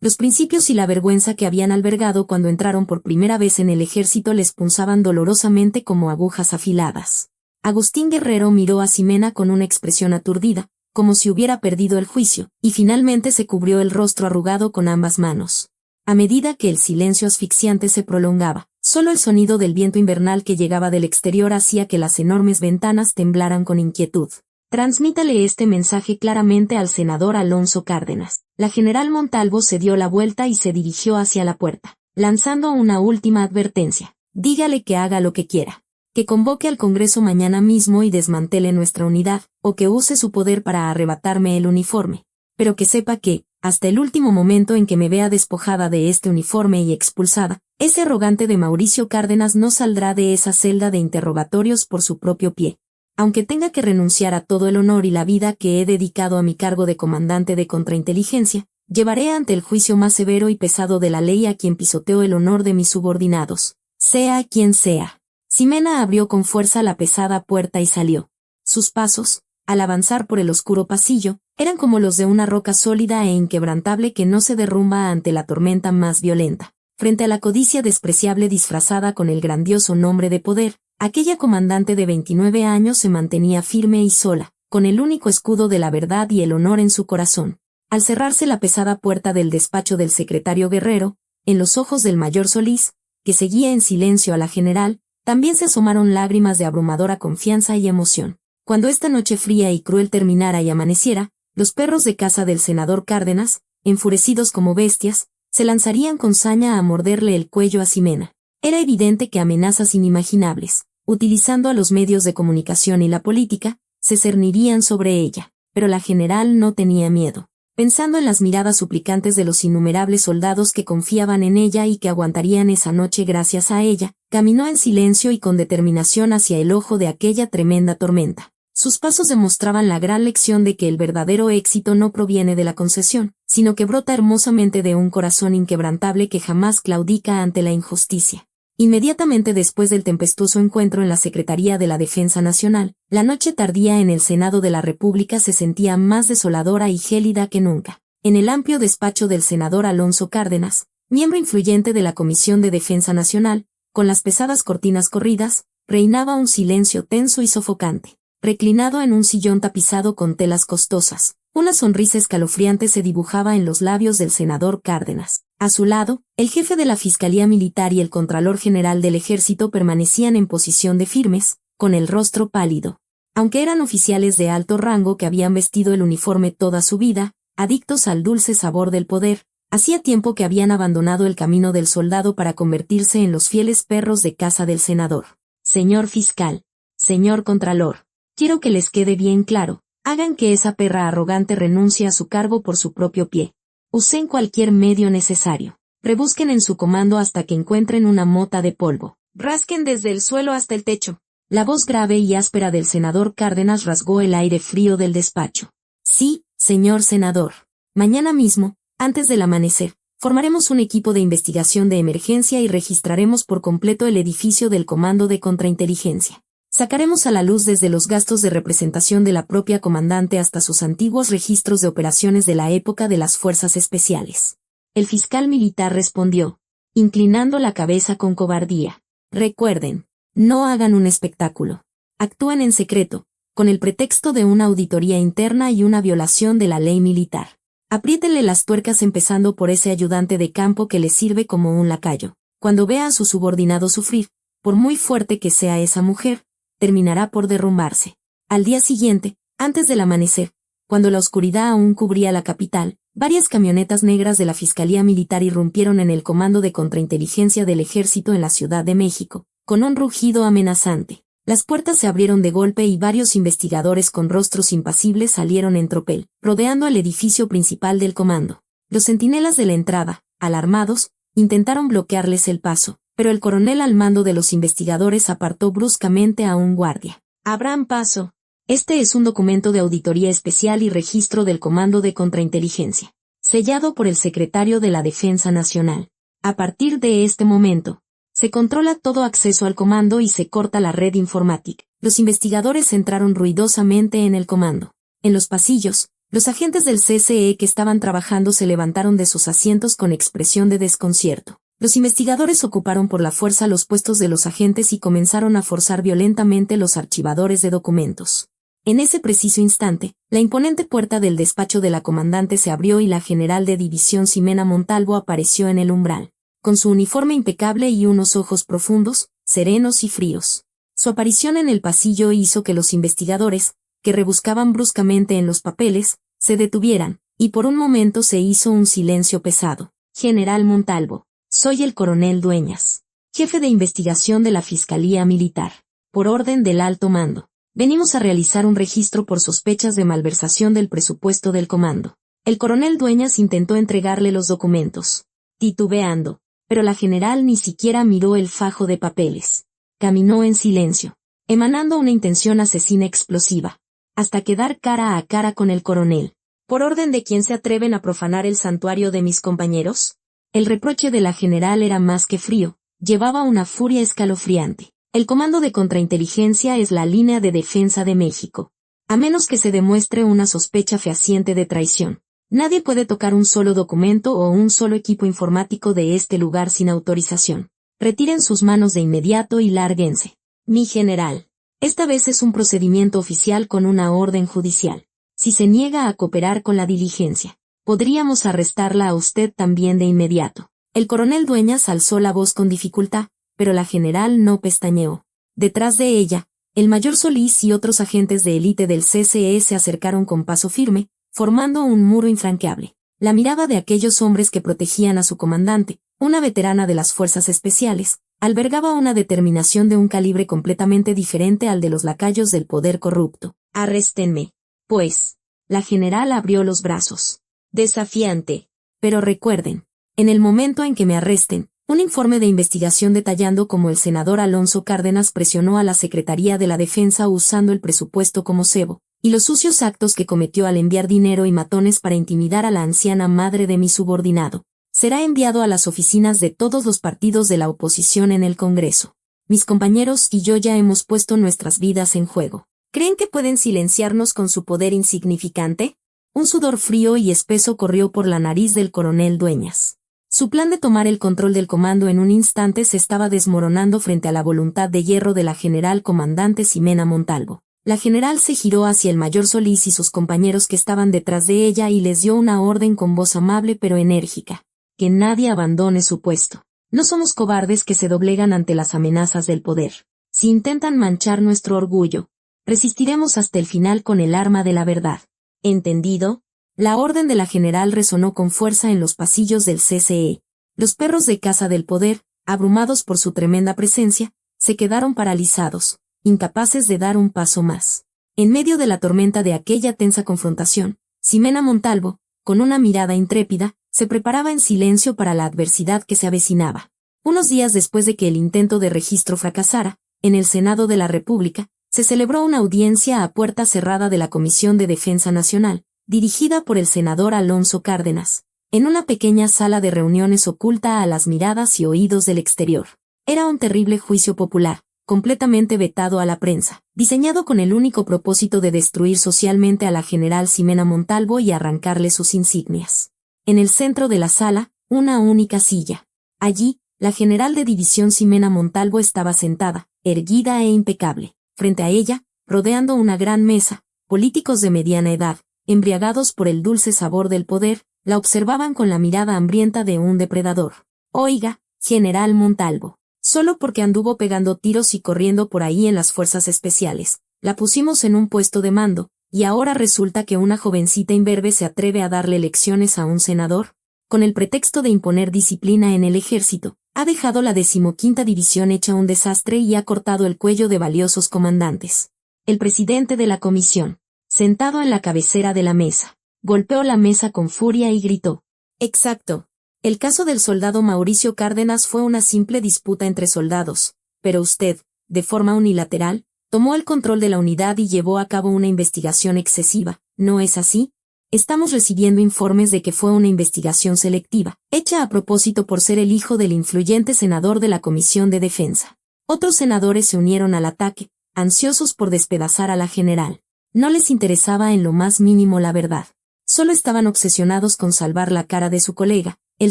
Los principios y la vergüenza que habían albergado cuando entraron por primera vez en el ejército les punzaban dolorosamente como agujas afiladas. Agustín Guerrero miró a Ximena con una expresión aturdida, como si hubiera perdido el juicio, y finalmente se cubrió el rostro arrugado con ambas manos. A medida que el silencio asfixiante se prolongaba, solo el sonido del viento invernal que llegaba del exterior hacía que las enormes ventanas temblaran con inquietud. Transmítale este mensaje claramente al senador Alonso Cárdenas. La general Montalvo se dio la vuelta y se dirigió hacia la puerta, lanzando una última advertencia. Dígale que haga lo que quiera. Que convoque al Congreso mañana mismo y desmantele nuestra unidad, o que use su poder para arrebatarme el uniforme. Pero que sepa que, hasta el último momento en que me vea despojada de este uniforme y expulsada, ese arrogante de Mauricio Cárdenas no saldrá de esa celda de interrogatorios por su propio pie. Aunque tenga que renunciar a todo el honor y la vida que he dedicado a mi cargo de comandante de contrainteligencia, llevaré ante el juicio más severo y pesado de la ley a quien pisoteó el honor de mis subordinados, sea quien sea. Ximena abrió con fuerza la pesada puerta y salió. Sus pasos, al avanzar por el oscuro pasillo, eran como los de una roca sólida e inquebrantable que no se derrumba ante la tormenta más violenta. Frente a la codicia despreciable disfrazada con el grandioso nombre de poder, aquella comandante de 29 años se mantenía firme y sola, con el único escudo de la verdad y el honor en su corazón. Al cerrarse la pesada puerta del despacho del secretario Guerrero, en los ojos del mayor Solís, que seguía en silencio a la general, también se asomaron lágrimas de abrumadora confianza y emoción. Cuando esta noche fría y cruel terminara y amaneciera, los perros de caza del senador Cárdenas, enfurecidos como bestias, se lanzarían con saña a morderle el cuello a Ximena. Era evidente que amenazas inimaginables, utilizando a los medios de comunicación y la política, se cernirían sobre ella, pero la general no tenía miedo. Pensando en las miradas suplicantes de los innumerables soldados que confiaban en ella y que aguantarían esa noche gracias a ella, caminó en silencio y con determinación hacia el ojo de aquella tremenda tormenta. Sus pasos demostraban la gran lección de que el verdadero éxito no proviene de la concesión, sino que brota hermosamente de un corazón inquebrantable que jamás claudica ante la injusticia. Inmediatamente después del tempestuoso encuentro en la Secretaría de la Defensa Nacional, la noche tardía en el Senado de la República se sentía más desoladora y gélida que nunca. En el amplio despacho del senador Alonso Cárdenas, miembro influyente de la Comisión de Defensa Nacional, con las pesadas cortinas corridas, reinaba un silencio tenso y sofocante. Reclinado en un sillón tapizado con telas costosas, una sonrisa escalofriante se dibujaba en los labios del senador Cárdenas. A su lado, el jefe de la Fiscalía Militar y el Contralor General del Ejército permanecían en posición de firmes, con el rostro pálido. Aunque eran oficiales de alto rango que habían vestido el uniforme toda su vida, adictos al dulce sabor del poder, hacía tiempo que habían abandonado el camino del soldado para convertirse en los fieles perros de caza del senador. Señor fiscal, señor Contralor, quiero que les quede bien claro, hagan que esa perra arrogante renuncie a su cargo por su propio pie. Usen cualquier medio necesario. Rebusquen en su comando hasta que encuentren una mota de polvo. Rasquen desde el suelo hasta el techo. La voz grave y áspera del senador Cárdenas rasgó el aire frío del despacho. Sí, señor senador. Mañana mismo, antes del amanecer, formaremos un equipo de investigación de emergencia y registraremos por completo el edificio del Comando de Contrainteligencia. Sacaremos a la luz desde los gastos de representación de la propia comandante hasta sus antiguos registros de operaciones de la época de las fuerzas especiales. El fiscal militar respondió, inclinando la cabeza con cobardía. Recuerden, no hagan un espectáculo. Actúen en secreto, con el pretexto de una auditoría interna y una violación de la ley militar. Apriétenle las tuercas empezando por ese ayudante de campo que les sirve como un lacayo. Cuando vea a su subordinado sufrir, por muy fuerte que sea esa mujer, terminará por derrumbarse. Al día siguiente, antes del amanecer, cuando la oscuridad aún cubría la capital, varias camionetas negras de la Fiscalía Militar irrumpieron en el Comando de Contrainteligencia del Ejército en la Ciudad de México, con un rugido amenazante. Las puertas se abrieron de golpe y varios investigadores con rostros impasibles salieron en tropel, rodeando el edificio principal del comando. Los centinelas de la entrada, alarmados, intentaron bloquearles el paso, pero el coronel al mando de los investigadores apartó bruscamente a un guardia. Abran paso. Este es un documento de auditoría especial y registro del Comando de Contrainteligencia, sellado por el secretario de la Defensa Nacional. A partir de este momento, se controla todo acceso al comando y se corta la red informática. Los investigadores entraron ruidosamente en el comando. En los pasillos, los agentes del CSE que estaban trabajando se levantaron de sus asientos con expresión de desconcierto. Los investigadores ocuparon por la fuerza los puestos de los agentes y comenzaron a forzar violentamente los archivadores de documentos. En ese preciso instante, la imponente puerta del despacho de la comandante se abrió y la general de división Ximena Montalvo apareció en el umbral, con su uniforme impecable y unos ojos profundos, serenos y fríos. Su aparición en el pasillo hizo que los investigadores, que rebuscaban bruscamente en los papeles, se detuvieran, y por un momento se hizo un silencio pesado. General Montalvo, soy el coronel Dueñas, jefe de investigación de la Fiscalía Militar. Por orden del alto mando. Venimos a realizar un registro por sospechas de malversación del presupuesto del comando. El coronel Dueñas intentó entregarle los documentos, titubeando, pero la general ni siquiera miró el fajo de papeles. Caminó en silencio, emanando una intención asesina explosiva, hasta quedar cara a cara con el coronel. ¿Por orden de quién se atreven a profanar el santuario de mis compañeros? El reproche de la general era más que frío, llevaba una furia escalofriante. El Comando de Contrainteligencia es la línea de defensa de México. A menos que se demuestre una sospecha fehaciente de traición, nadie puede tocar un solo documento o un solo equipo informático de este lugar sin autorización. Retiren sus manos de inmediato y lárguense. Mi general. Esta vez es un procedimiento oficial con una orden judicial. Si se niega a cooperar con la diligencia, podríamos arrestarla a usted también de inmediato. El coronel Dueñas alzó la voz con dificultad, pero la general no pestañeó. Detrás de ella, el mayor Solís y otros agentes de élite del CSE se acercaron con paso firme, formando un muro infranqueable. La mirada de aquellos hombres que protegían a su comandante, una veterana de las fuerzas especiales, albergaba una determinación de un calibre completamente diferente al de los lacayos del poder corrupto. Arréstenme, pues. La general abrió los brazos. Desafiante. Pero recuerden, en el momento en que me arresten, un informe de investigación detallando cómo el senador Alonso Cárdenas presionó a la Secretaría de la Defensa usando el presupuesto como cebo, y los sucios actos que cometió al enviar dinero y matones para intimidar a la anciana madre de mi subordinado, será enviado a las oficinas de todos los partidos de la oposición en el Congreso. Mis compañeros y yo ya hemos puesto nuestras vidas en juego. ¿Creen que pueden silenciarnos con su poder insignificante? Un sudor frío y espeso corrió por la nariz del coronel Dueñas. Su plan de tomar el control del comando en un instante se estaba desmoronando frente a la voluntad de hierro de la general comandante Ximena Montalvo. La general se giró hacia el mayor Solís y sus compañeros que estaban detrás de ella y les dio una orden con voz amable pero enérgica. Que nadie abandone su puesto. No somos cobardes que se doblegan ante las amenazas del poder. Si intentan manchar nuestro orgullo, resistiremos hasta el final con el arma de la verdad. ¿Entendido? La orden de la general resonó con fuerza en los pasillos del CSE. Los perros de caza del poder, abrumados por su tremenda presencia, se quedaron paralizados, incapaces de dar un paso más. En medio de la tormenta de aquella tensa confrontación, Ximena Montalvo, con una mirada intrépida, se preparaba en silencio para la adversidad que se avecinaba. Unos días después de que el intento de registro fracasara, en el Senado de la República, se celebró una audiencia a puerta cerrada de la Comisión de Defensa Nacional, dirigida por el senador Alonso Cárdenas, en una pequeña sala de reuniones oculta a las miradas y oídos del exterior. Era un terrible juicio popular, completamente vetado a la prensa, diseñado con el único propósito de destruir socialmente a la general Ximena Montalvo y arrancarle sus insignias. En el centro de la sala, una única silla. Allí, la general de división Ximena Montalvo estaba sentada, erguida e impecable. Frente a ella, rodeando una gran mesa, políticos de mediana edad, embriagados por el dulce sabor del poder, la observaban con la mirada hambrienta de un depredador. Oiga, general Montalvo, solo porque anduvo pegando tiros y corriendo por ahí en las fuerzas especiales, la pusimos en un puesto de mando, y ahora resulta que una jovencita imberbe se atreve a darle lecciones a un senador. Con el pretexto de imponer disciplina en el ejército, Ha dejado la 15ª división hecha un desastre y ha cortado el cuello de valiosos comandantes. El presidente de la comisión, sentado en la cabecera de la mesa, golpeó la mesa con furia y gritó: «Exacto. El caso del soldado Mauricio Cárdenas fue una simple disputa entre soldados, pero usted, de forma unilateral, tomó el control de la unidad y llevó a cabo una investigación excesiva, ¿no es así? Estamos recibiendo informes de que fue una investigación selectiva, hecha a propósito por ser el hijo del influyente senador de la Comisión de Defensa. Otros senadores se unieron al ataque, ansiosos por despedazar a la general. No les interesaba en lo más mínimo la verdad. Solo estaban obsesionados con salvar la cara de su colega, el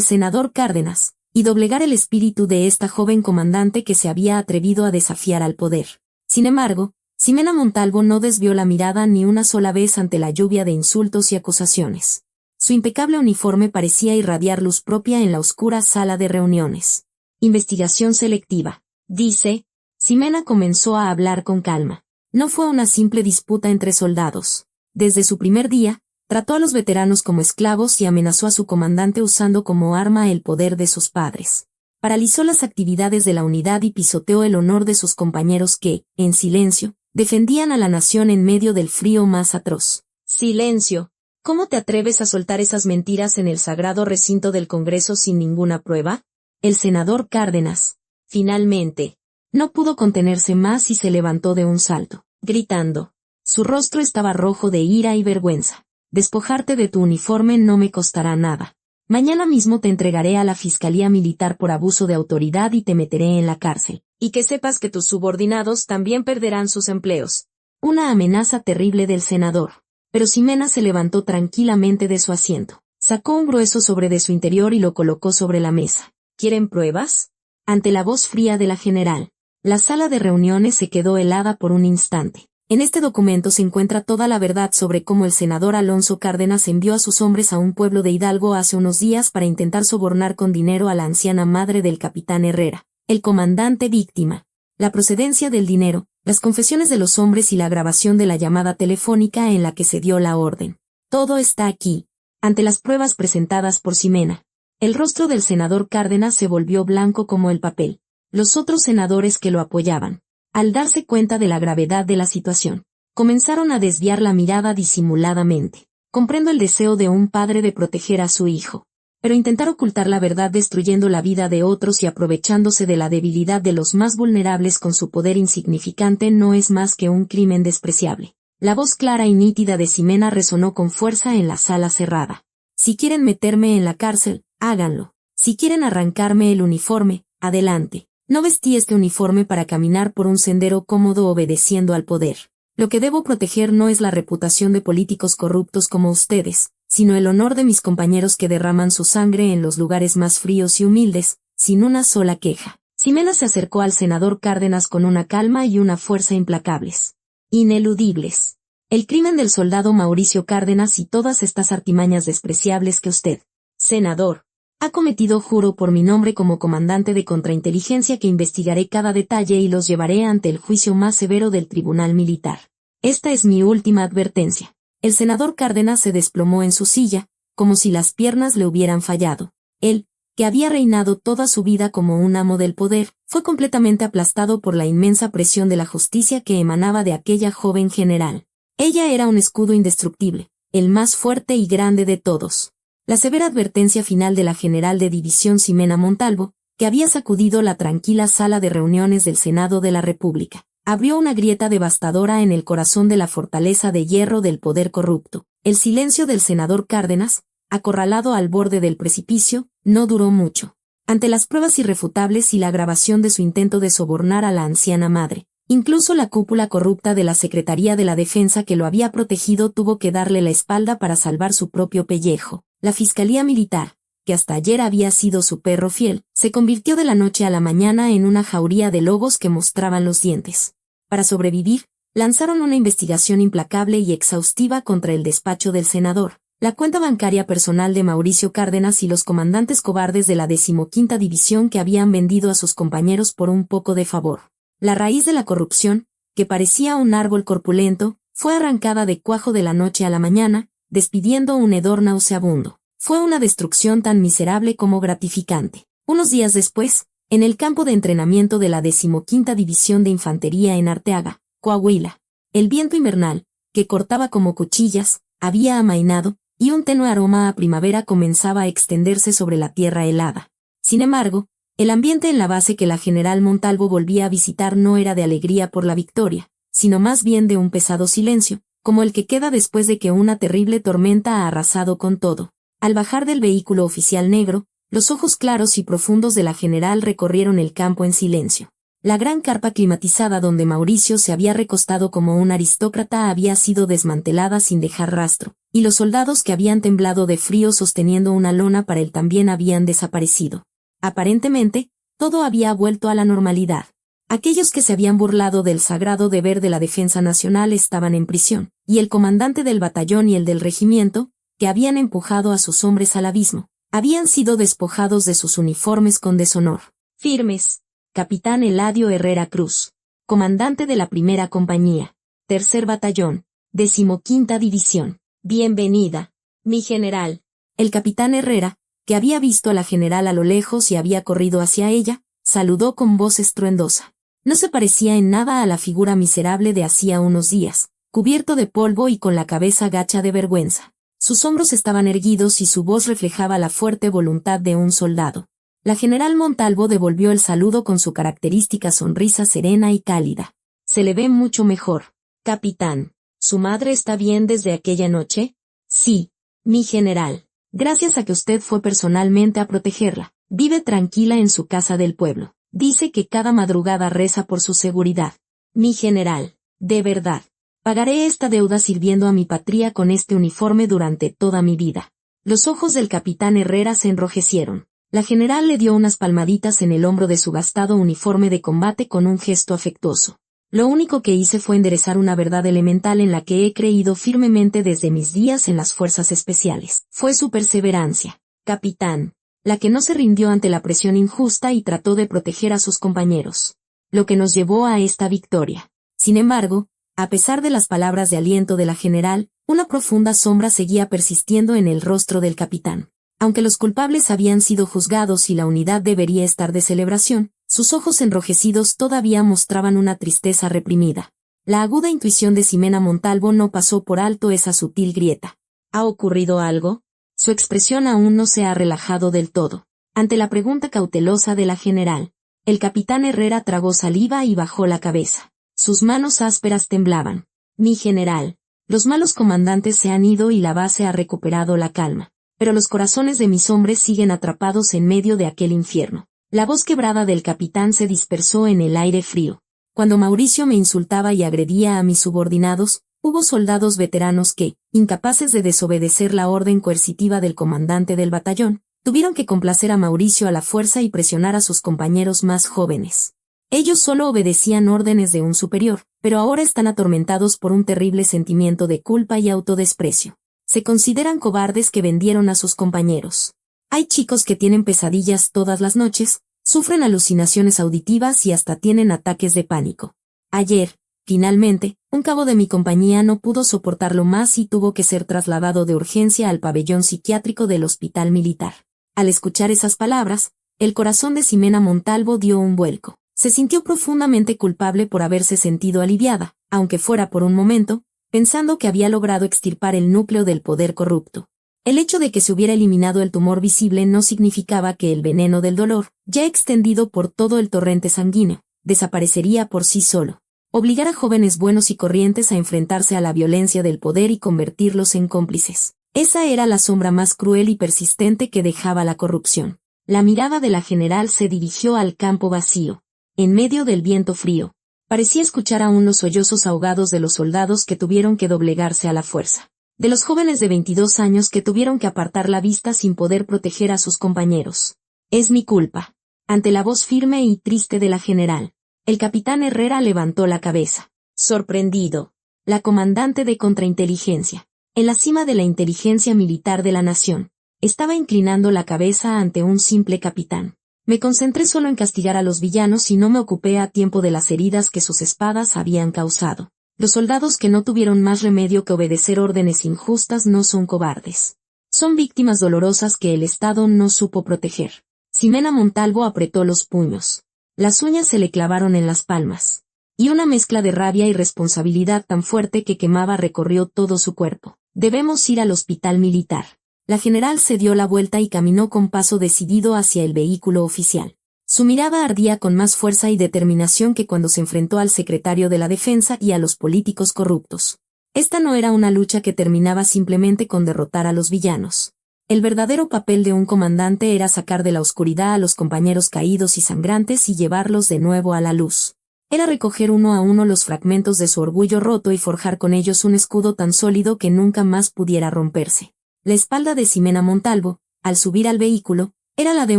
senador Cárdenas, y doblegar el espíritu de esta joven comandante que se había atrevido a desafiar al poder. Sin embargo, Ximena Montalvo no desvió la mirada ni una sola vez ante la lluvia de insultos y acusaciones. Su impecable uniforme parecía irradiar luz propia en la oscura sala de reuniones. Investigación selectiva. Dice, Ximena comenzó a hablar con calma. No fue una simple disputa entre soldados. Desde su primer día, trató a los veteranos como esclavos y amenazó a su comandante usando como arma el poder de sus padres. Paralizó las actividades de la unidad y pisoteó el honor de sus compañeros que, en silencio, defendían a la nación en medio del frío más atroz. Silencio. ¿Cómo te atreves a soltar esas mentiras en el sagrado recinto del Congreso sin ninguna prueba? El senador Cárdenas, finalmente, no pudo contenerse más y se levantó de un salto, gritando. Su rostro estaba rojo de ira y vergüenza. Despojarte de tu uniforme no me costará nada. Mañana mismo te entregaré a la Fiscalía Militar por abuso de autoridad y te meteré en la cárcel. Y que sepas que tus subordinados también perderán sus empleos. Una amenaza terrible del senador. Pero Ximena se levantó tranquilamente de su asiento. Sacó un grueso sobre de su interior y lo colocó sobre la mesa. ¿Quieren pruebas? Ante la voz fría de la general, la sala de reuniones se quedó helada por un instante. En este documento se encuentra toda la verdad sobre cómo el senador Alonso Cárdenas envió a sus hombres a un pueblo de Hidalgo hace unos días para intentar sobornar con dinero a la anciana madre del capitán Herrera, el comandante víctima. La procedencia del dinero, las confesiones de los hombres y la grabación de la llamada telefónica en la que se dio la orden. Todo está aquí. Ante las pruebas presentadas por Ximena, el rostro del senador Cárdenas se volvió blanco como el papel. Los otros senadores que lo apoyaban, al darse cuenta de la gravedad de la situación, comenzaron a desviar la mirada disimuladamente. Comprendo el deseo de un padre de proteger a su hijo, pero intentar ocultar la verdad destruyendo la vida de otros y aprovechándose de la debilidad de los más vulnerables con su poder insignificante no es más que un crimen despreciable. La voz clara y nítida de Ximena resonó con fuerza en la sala cerrada. Si quieren meterme en la cárcel, háganlo. Si quieren arrancarme el uniforme, adelante. No vestí este uniforme para caminar por un sendero cómodo obedeciendo al poder. Lo que debo proteger no es la reputación de políticos corruptos como ustedes, sino el honor de mis compañeros que derraman su sangre en los lugares más fríos y humildes, sin una sola queja. Ximena se acercó al senador Cárdenas con una calma y una fuerza implacables. Ineludibles. El crimen del soldado Mauricio Cárdenas y todas estas artimañas despreciables que usted, senador, ha cometido, juro por mi nombre como comandante de contrainteligencia que investigaré cada detalle y los llevaré ante el juicio más severo del Tribunal Militar. Esta es mi última advertencia. El senador Cárdenas se desplomó en su silla, como si las piernas le hubieran fallado. Él, que había reinado toda su vida como un amo del poder, fue completamente aplastado por la inmensa presión de la justicia que emanaba de aquella joven general. Ella era un escudo indestructible, el más fuerte y grande de todos. La severa advertencia final de la general de división Ximena Montalvo, que había sacudido la tranquila sala de reuniones del Senado de la República, abrió una grieta devastadora en el corazón de la fortaleza de hierro del poder corrupto. El silencio del senador Cárdenas, acorralado al borde del precipicio, no duró mucho. Ante las pruebas irrefutables y la grabación de su intento de sobornar a la anciana madre, incluso la cúpula corrupta de la Secretaría de la Defensa que lo había protegido tuvo que darle la espalda para salvar su propio pellejo. La Fiscalía Militar, que hasta ayer había sido su perro fiel, se convirtió de la noche a la mañana en una jauría de lobos que mostraban los dientes. Para sobrevivir, lanzaron una investigación implacable y exhaustiva contra el despacho del senador, la cuenta bancaria personal de Mauricio Cárdenas y los comandantes cobardes de la 15ª División que habían vendido a sus compañeros por un poco de favor. La raíz de la corrupción, que parecía un árbol corpulento, fue arrancada de cuajo de la noche a la mañana, despidiendo un hedor nauseabundo. Fue una destrucción tan miserable como gratificante. Unos días después, en el campo de entrenamiento de la 15ª División de Infantería en Arteaga, Coahuila. El viento invernal, que cortaba como cuchillas, había amainado, y un tenue aroma a primavera comenzaba a extenderse sobre la tierra helada. Sin embargo, el ambiente en la base que la general Montalvo volvía a visitar no era de alegría por la victoria, sino más bien de un pesado silencio, como el que queda después de que una terrible tormenta ha arrasado con todo. Al bajar del vehículo oficial negro, los ojos claros y profundos de la general recorrieron el campo en silencio. La gran carpa climatizada donde Mauricio se había recostado como un aristócrata había sido desmantelada sin dejar rastro, y los soldados que habían temblado de frío sosteniendo una lona para él también habían desaparecido. Aparentemente, todo había vuelto a la normalidad. Aquellos que se habían burlado del sagrado deber de la defensa nacional estaban en prisión, y el comandante del batallón y el del regimiento, que habían empujado a sus hombres al abismo, habían sido despojados de sus uniformes con deshonor. Firmes. Capitán Eladio Herrera Cruz, comandante de la primera compañía, tercer batallón, 15ª división. Bienvenida, mi general. El capitán Herrera, que había visto a la general a lo lejos y había corrido hacia ella, saludó con voz estruendosa. No se parecía en nada a la figura miserable de hacía unos días, cubierto de polvo y con la cabeza gacha de vergüenza. Sus hombros estaban erguidos y su voz reflejaba la fuerte voluntad de un soldado. La general Montalvo devolvió el saludo con su característica sonrisa serena y cálida. Se le ve mucho mejor, capitán. ¿Su madre está bien desde aquella noche? Sí, mi general. Gracias a que usted fue personalmente a protegerla. Vive tranquila en su casa del pueblo. Dice que cada madrugada reza por su seguridad. Mi general, de verdad. Pagaré esta deuda sirviendo a mi patria con este uniforme durante toda mi vida. Los ojos del capitán Herrera se enrojecieron. La general le dio unas palmaditas en el hombro de su gastado uniforme de combate con un gesto afectuoso. Lo único que hice fue enderezar una verdad elemental en la que he creído firmemente desde mis días en las fuerzas especiales. Fue su perseverancia, capitán, la que no se rindió ante la presión injusta y trató de proteger a sus compañeros. Lo que nos llevó a esta victoria. Sin embargo, a pesar de las palabras de aliento de la general, una profunda sombra seguía persistiendo en el rostro del capitán. Aunque los culpables habían sido juzgados y la unidad debería estar de celebración, sus ojos enrojecidos todavía mostraban una tristeza reprimida. La aguda intuición de Ximena Montalvo no pasó por alto esa sutil grieta. ¿Ha ocurrido algo? Su expresión aún no se ha relajado del todo. Ante la pregunta cautelosa de la general, el capitán Herrera tragó saliva y bajó la cabeza. Sus manos ásperas temblaban. Mi general, los malos comandantes se han ido y la base ha recuperado la calma. Pero los corazones de mis hombres siguen atrapados en medio de aquel infierno. La voz quebrada del capitán se dispersó en el aire frío. Cuando Mauricio me insultaba y agredía a mis subordinados, hubo soldados veteranos que, incapaces de desobedecer la orden coercitiva del comandante del batallón, tuvieron que complacer a Mauricio a la fuerza y presionar a sus compañeros más jóvenes. Ellos solo obedecían órdenes de un superior, pero ahora están atormentados por un terrible sentimiento de culpa y autodesprecio. Se consideran cobardes que vendieron a sus compañeros. Hay chicos que tienen pesadillas todas las noches, sufren alucinaciones auditivas y hasta tienen ataques de pánico. Ayer, finalmente, un cabo de mi compañía no pudo soportarlo más y tuvo que ser trasladado de urgencia al pabellón psiquiátrico del hospital militar. Al escuchar esas palabras, el corazón de Ximena Montalvo dio un vuelco. Se sintió profundamente culpable por haberse sentido aliviada, aunque fuera por un momento, pensando que había logrado extirpar el núcleo del poder corrupto. El hecho de que se hubiera eliminado el tumor visible no significaba que el veneno del dolor, ya extendido por todo el torrente sanguíneo, desaparecería por sí solo. Obligar a jóvenes buenos y corrientes a enfrentarse a la violencia del poder y convertirlos en cómplices. Esa era la sombra más cruel y persistente que dejaba la corrupción. La mirada de la general se dirigió al campo vacío. En medio del viento frío, parecía escuchar aún los sollozos ahogados de los soldados que tuvieron que doblegarse a la fuerza. De los jóvenes de 22 años que tuvieron que apartar la vista sin poder proteger a sus compañeros. Es mi culpa. Ante la voz firme y triste de la general, el capitán Herrera levantó la cabeza. Sorprendido. La comandante de contrainteligencia, en la cima de la inteligencia militar de la nación, estaba inclinando la cabeza ante un simple capitán. Me concentré solo en castigar a los villanos y no me ocupé a tiempo de las heridas que sus espadas habían causado. Los soldados que no tuvieron más remedio que obedecer órdenes injustas no son cobardes. Son víctimas dolorosas que el Estado no supo proteger. Ximena Montalvo apretó los puños. Las uñas se le clavaron en las palmas. Y una mezcla de rabia y responsabilidad tan fuerte que quemaba recorrió todo su cuerpo. Debemos ir al hospital militar. La general se dio la vuelta y caminó con paso decidido hacia el vehículo oficial. Su mirada ardía con más fuerza y determinación que cuando se enfrentó al secretario de la Defensa y a los políticos corruptos. Esta no era una lucha que terminaba simplemente con derrotar a los villanos. El verdadero papel de un comandante era sacar de la oscuridad a los compañeros caídos y sangrantes y llevarlos de nuevo a la luz. Era recoger uno a uno los fragmentos de su orgullo roto y forjar con ellos un escudo tan sólido que nunca más pudiera romperse. La espalda de Ximena Montalvo, al subir al vehículo, era la de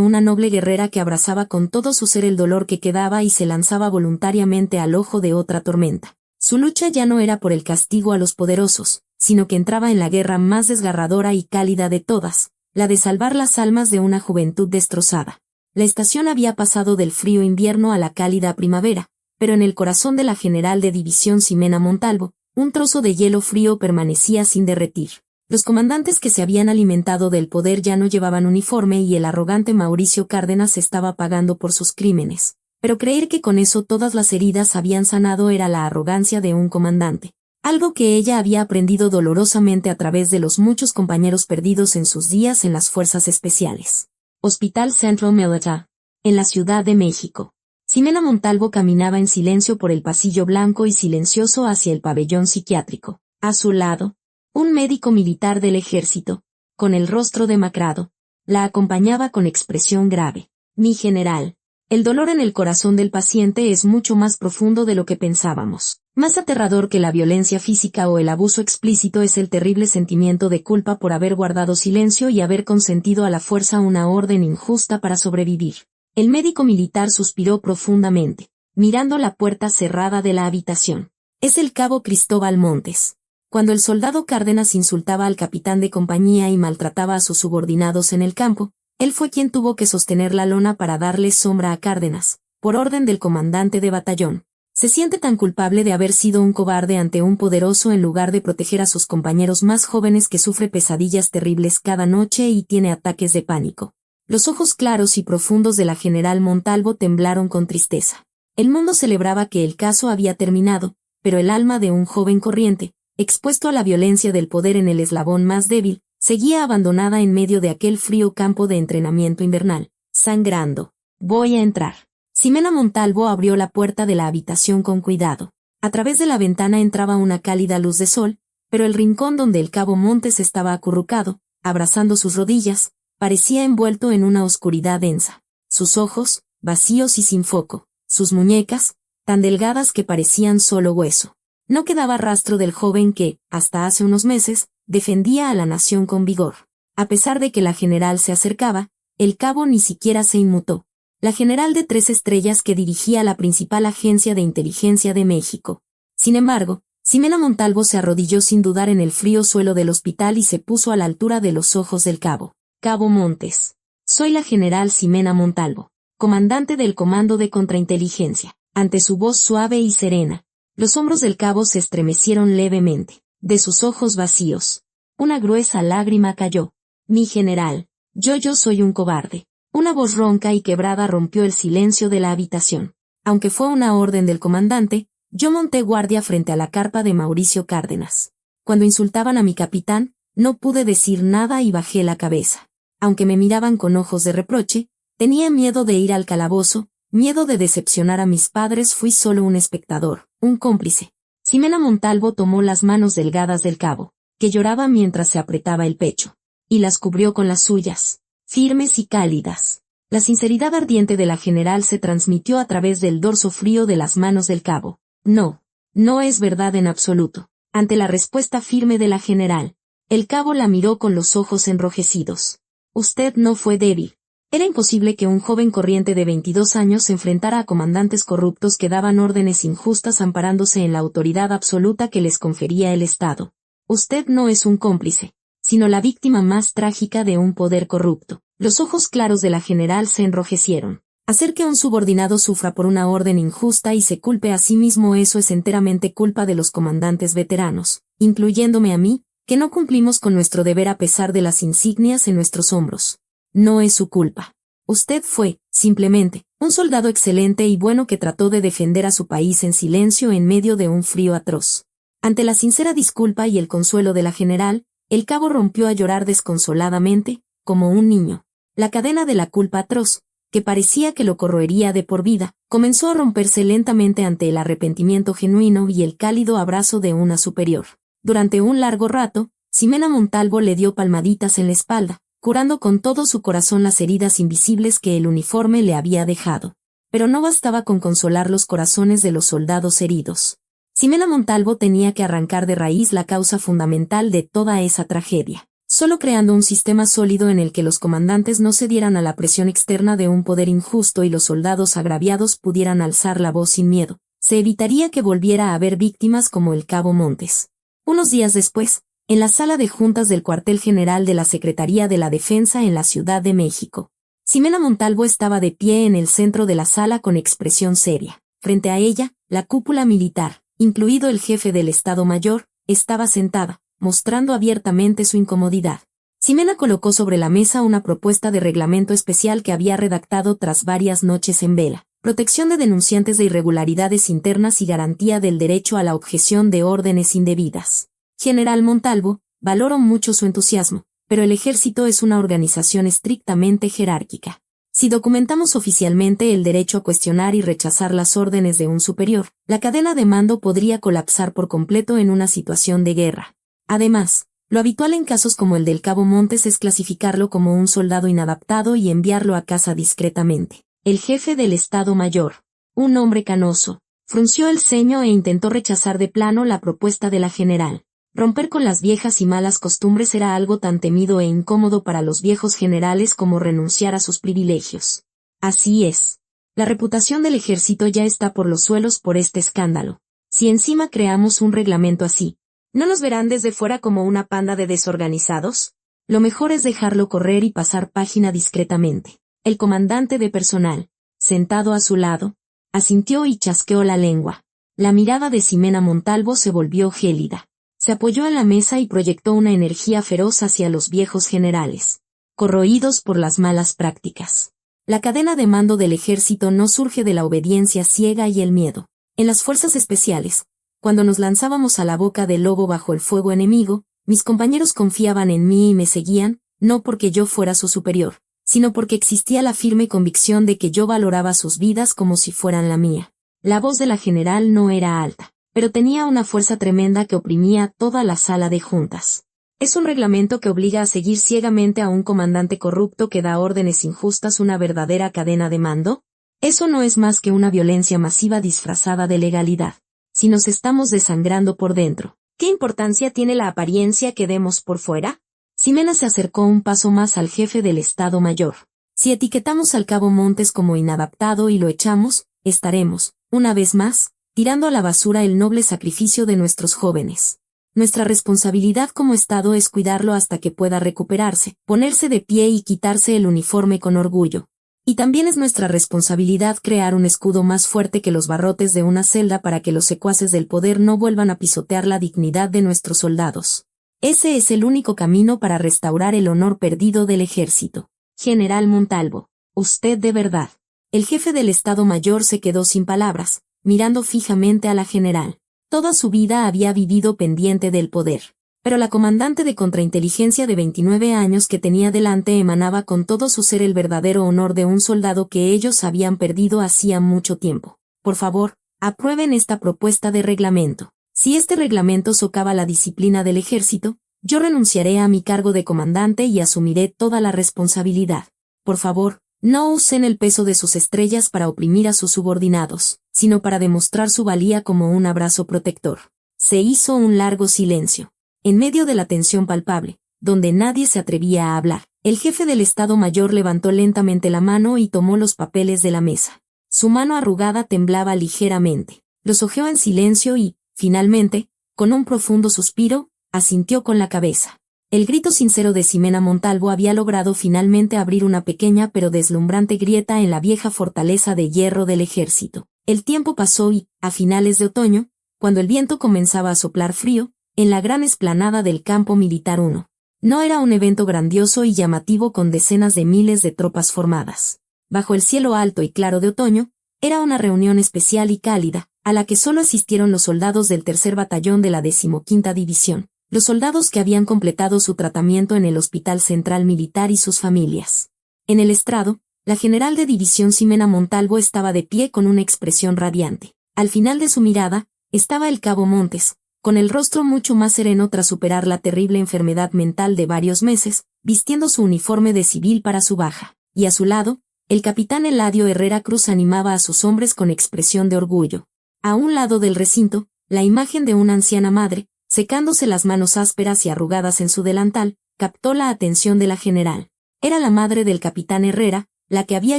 una noble guerrera que abrazaba con todo su ser el dolor que quedaba y se lanzaba voluntariamente al ojo de otra tormenta. Su lucha ya no era por el castigo a los poderosos, sino que entraba en la guerra más desgarradora y cálida de todas, la de salvar las almas de una juventud destrozada. La estación había pasado del frío invierno a la cálida primavera, pero en el corazón de la general de división Ximena Montalvo, un trozo de hielo frío permanecía sin derretir. Los comandantes que se habían alimentado del poder ya no llevaban uniforme y el arrogante Mauricio Cárdenas estaba pagando por sus crímenes. Pero creer que con eso todas las heridas habían sanado era la arrogancia de un comandante. Algo que ella había aprendido dolorosamente a través de los muchos compañeros perdidos en sus días en las fuerzas especiales. Hospital Central Military, en la Ciudad de México. Ximena Montalvo caminaba en silencio por el pasillo blanco y silencioso hacia el pabellón psiquiátrico. A su lado, un médico militar del ejército, con el rostro demacrado, la acompañaba con expresión grave. Mi general, el dolor en el corazón del paciente es mucho más profundo de lo que pensábamos. Más aterrador que la violencia física o el abuso explícito es el terrible sentimiento de culpa por haber guardado silencio y haber consentido a la fuerza una orden injusta para sobrevivir. El médico militar suspiró profundamente, mirando la puerta cerrada de la habitación. Es el cabo Cristóbal Montes. Cuando el soldado Cárdenas insultaba al capitán de compañía y maltrataba a sus subordinados en el campo, él fue quien tuvo que sostener la lona para darle sombra a Cárdenas, por orden del comandante de batallón. Se siente tan culpable de haber sido un cobarde ante un poderoso en lugar de proteger a sus compañeros más jóvenes que sufre pesadillas terribles cada noche y tiene ataques de pánico. Los ojos claros y profundos de la general Montalvo temblaron con tristeza. El mundo celebraba que el caso había terminado, pero el alma de un joven corriente, expuesto a la violencia del poder en el eslabón más débil, seguía abandonada en medio de aquel frío campo de entrenamiento invernal, sangrando. Voy a entrar. Ximena Montalvo abrió la puerta de la habitación con cuidado. A través de la ventana entraba una cálida luz de sol, pero el rincón donde el cabo Montes estaba acurrucado, abrazando sus rodillas, parecía envuelto en una oscuridad densa. Sus ojos, vacíos y sin foco, sus muñecas, tan delgadas que parecían solo hueso. No quedaba rastro del joven que, hasta hace unos meses, defendía a la nación con vigor. A pesar de que la general se acercaba, el cabo ni siquiera se inmutó. La general de 3 estrellas que dirigía la principal agencia de inteligencia de México. Sin embargo, Ximena Montalvo se arrodilló sin dudar en el frío suelo del hospital y se puso a la altura de los ojos del cabo. Cabo Montes. Soy la general Ximena Montalvo, comandante del Comando de Contrainteligencia. Ante su voz suave y serena, los hombros del cabo se estremecieron levemente. De sus ojos vacíos, una gruesa lágrima cayó. Mi general, yo soy un cobarde. Una voz ronca y quebrada rompió el silencio de la habitación. Aunque fue una orden del comandante, yo monté guardia frente a la carpa de Mauricio Cárdenas. Cuando insultaban a mi capitán, no pude decir nada y bajé la cabeza. Aunque me miraban con ojos de reproche, tenía miedo de ir al calabozo, miedo de decepcionar a mis padres. Fui solo un espectador, un cómplice. Ximena Montalvo tomó las manos delgadas del cabo, que lloraba mientras se apretaba el pecho, y las cubrió con las suyas, firmes y cálidas. La sinceridad ardiente de la general se transmitió a través del dorso frío de las manos del cabo. No, no es verdad en absoluto. Ante la respuesta firme de la general, el cabo la miró con los ojos enrojecidos. Usted no fue débil. Era imposible que un joven corriente de 22 años se enfrentara a comandantes corruptos que daban órdenes injustas amparándose en la autoridad absoluta que les confería el Estado. Usted no es un cómplice, sino la víctima más trágica de un poder corrupto. Los ojos claros de la general se enrojecieron. Hacer que un subordinado sufra por una orden injusta y se culpe a sí mismo, eso es enteramente culpa de los comandantes veteranos, incluyéndome a mí, que no cumplimos con nuestro deber a pesar de las insignias en nuestros hombros. No es su culpa. Usted fue, simplemente, un soldado excelente y bueno que trató de defender a su país en silencio en medio de un frío atroz. Ante la sincera disculpa y el consuelo de la general, el cabo rompió a llorar desconsoladamente, como un niño. La cadena de la culpa atroz, que parecía que lo corroería de por vida, comenzó a romperse lentamente ante el arrepentimiento genuino y el cálido abrazo de una superior. Durante un largo rato, Ximena Montalvo le dio palmaditas en la espalda, curando con todo su corazón las heridas invisibles que el uniforme le había dejado. Pero no bastaba con consolar los corazones de los soldados heridos. Ximena Montalvo tenía que arrancar de raíz la causa fundamental de toda esa tragedia. Solo creando un sistema sólido en el que los comandantes no cedieran a la presión externa de un poder injusto y los soldados agraviados pudieran alzar la voz sin miedo, se evitaría que volviera a haber víctimas como el cabo Montes. Unos días después, en la sala de juntas del cuartel general de la Secretaría de la Defensa en la Ciudad de México, Ximena Montalvo estaba de pie en el centro de la sala con expresión seria. Frente a ella, la cúpula militar, incluido el jefe del Estado Mayor, estaba sentada, mostrando abiertamente su incomodidad. Ximena colocó sobre la mesa una propuesta de reglamento especial que había redactado tras varias noches en vela. Protección de denunciantes de irregularidades internas y garantía del derecho a la objeción de órdenes indebidas. General Montalvo, valoro mucho su entusiasmo, pero el ejército es una organización estrictamente jerárquica. Si documentamos oficialmente el derecho a cuestionar y rechazar las órdenes de un superior, la cadena de mando podría colapsar por completo en una situación de guerra. Además, lo habitual en casos como el del cabo Montes es clasificarlo como un soldado inadaptado y enviarlo a casa discretamente. El jefe del Estado Mayor, un hombre canoso, frunció el ceño e intentó rechazar de plano la propuesta de la general. Romper con las viejas y malas costumbres era algo tan temido e incómodo para los viejos generales como renunciar a sus privilegios. Así es. La reputación del ejército ya está por los suelos por este escándalo. Si encima creamos un reglamento así, ¿no nos verán desde fuera como una panda de desorganizados? Lo mejor es dejarlo correr y pasar página discretamente. El comandante de personal, sentado a su lado, asintió y chasqueó la lengua. La mirada de Ximena Montalvo se volvió gélida. Se apoyó en la mesa y proyectó una energía feroz hacia los viejos generales, corroídos por las malas prácticas. La cadena de mando del ejército no surge de la obediencia ciega y el miedo. En las fuerzas especiales, cuando nos lanzábamos a la boca del lobo bajo el fuego enemigo, mis compañeros confiaban en mí y me seguían, no porque yo fuera su superior, sino porque existía la firme convicción de que yo valoraba sus vidas como si fueran la mía. La voz de la general no era alta, pero tenía una fuerza tremenda que oprimía toda la sala de juntas. ¿Es un reglamento que obliga a seguir ciegamente a un comandante corrupto que da órdenes injustas una verdadera cadena de mando? Eso no es más que una violencia masiva disfrazada de legalidad. Si nos estamos desangrando por dentro, ¿qué importancia tiene la apariencia que demos por fuera? Ximena se acercó un paso más al jefe del Estado Mayor. Si etiquetamos al cabo Montes como inadaptado y lo echamos, estaremos, una vez más, tirando a la basura el noble sacrificio de nuestros jóvenes. Nuestra responsabilidad como Estado es cuidarlo hasta que pueda recuperarse, ponerse de pie y quitarse el uniforme con orgullo. Y también es nuestra responsabilidad crear un escudo más fuerte que los barrotes de una celda para que los secuaces del poder no vuelvan a pisotear la dignidad de nuestros soldados. Ese es el único camino para restaurar el honor perdido del ejército. General Montalvo, usted de verdad. El jefe del Estado Mayor se quedó sin palabras, mirando fijamente a la general. Toda su vida había vivido pendiente del poder. Pero la comandante de contrainteligencia de 29 años que tenía delante emanaba con todo su ser el verdadero honor de un soldado que ellos habían perdido hacía mucho tiempo. Por favor, aprueben esta propuesta de reglamento. Si este reglamento socava la disciplina del ejército, yo renunciaré a mi cargo de comandante y asumiré toda la responsabilidad. Por favor, no usen el peso de sus estrellas para oprimir a sus subordinados, sino para demostrar su valía como un abrazo protector. Se hizo un largo silencio. En medio de la tensión palpable, donde nadie se atrevía a hablar, el jefe del Estado Mayor levantó lentamente la mano y tomó los papeles de la mesa. Su mano arrugada temblaba ligeramente. Los hojeó en silencio y, finalmente, con un profundo suspiro, asintió con la cabeza. El grito sincero de Ximena Montalvo había logrado finalmente abrir una pequeña pero deslumbrante grieta en la vieja fortaleza de hierro del ejército. El tiempo pasó y, a finales de otoño, cuando el viento comenzaba a soplar frío, en la gran explanada del campo militar 1, No era un evento grandioso y llamativo con decenas de miles de tropas formadas. Bajo el cielo alto y claro de otoño, era una reunión especial y cálida, a la que solo asistieron los soldados del tercer batallón de la 15ª División, los soldados que habían completado su tratamiento en el Hospital Central Militar y sus familias. En el estrado, la general de división Ximena Montalvo estaba de pie con una expresión radiante. Al final de su mirada, estaba el cabo Montes, con el rostro mucho más sereno tras superar la terrible enfermedad mental de varios meses, vistiendo su uniforme de civil para su baja, y a su lado, el capitán Eladio Herrera Cruz animaba a sus hombres con expresión de orgullo. A un lado del recinto, la imagen de una anciana madre, secándose las manos ásperas y arrugadas en su delantal, captó la atención de la general. Era la madre del capitán Herrera, la que había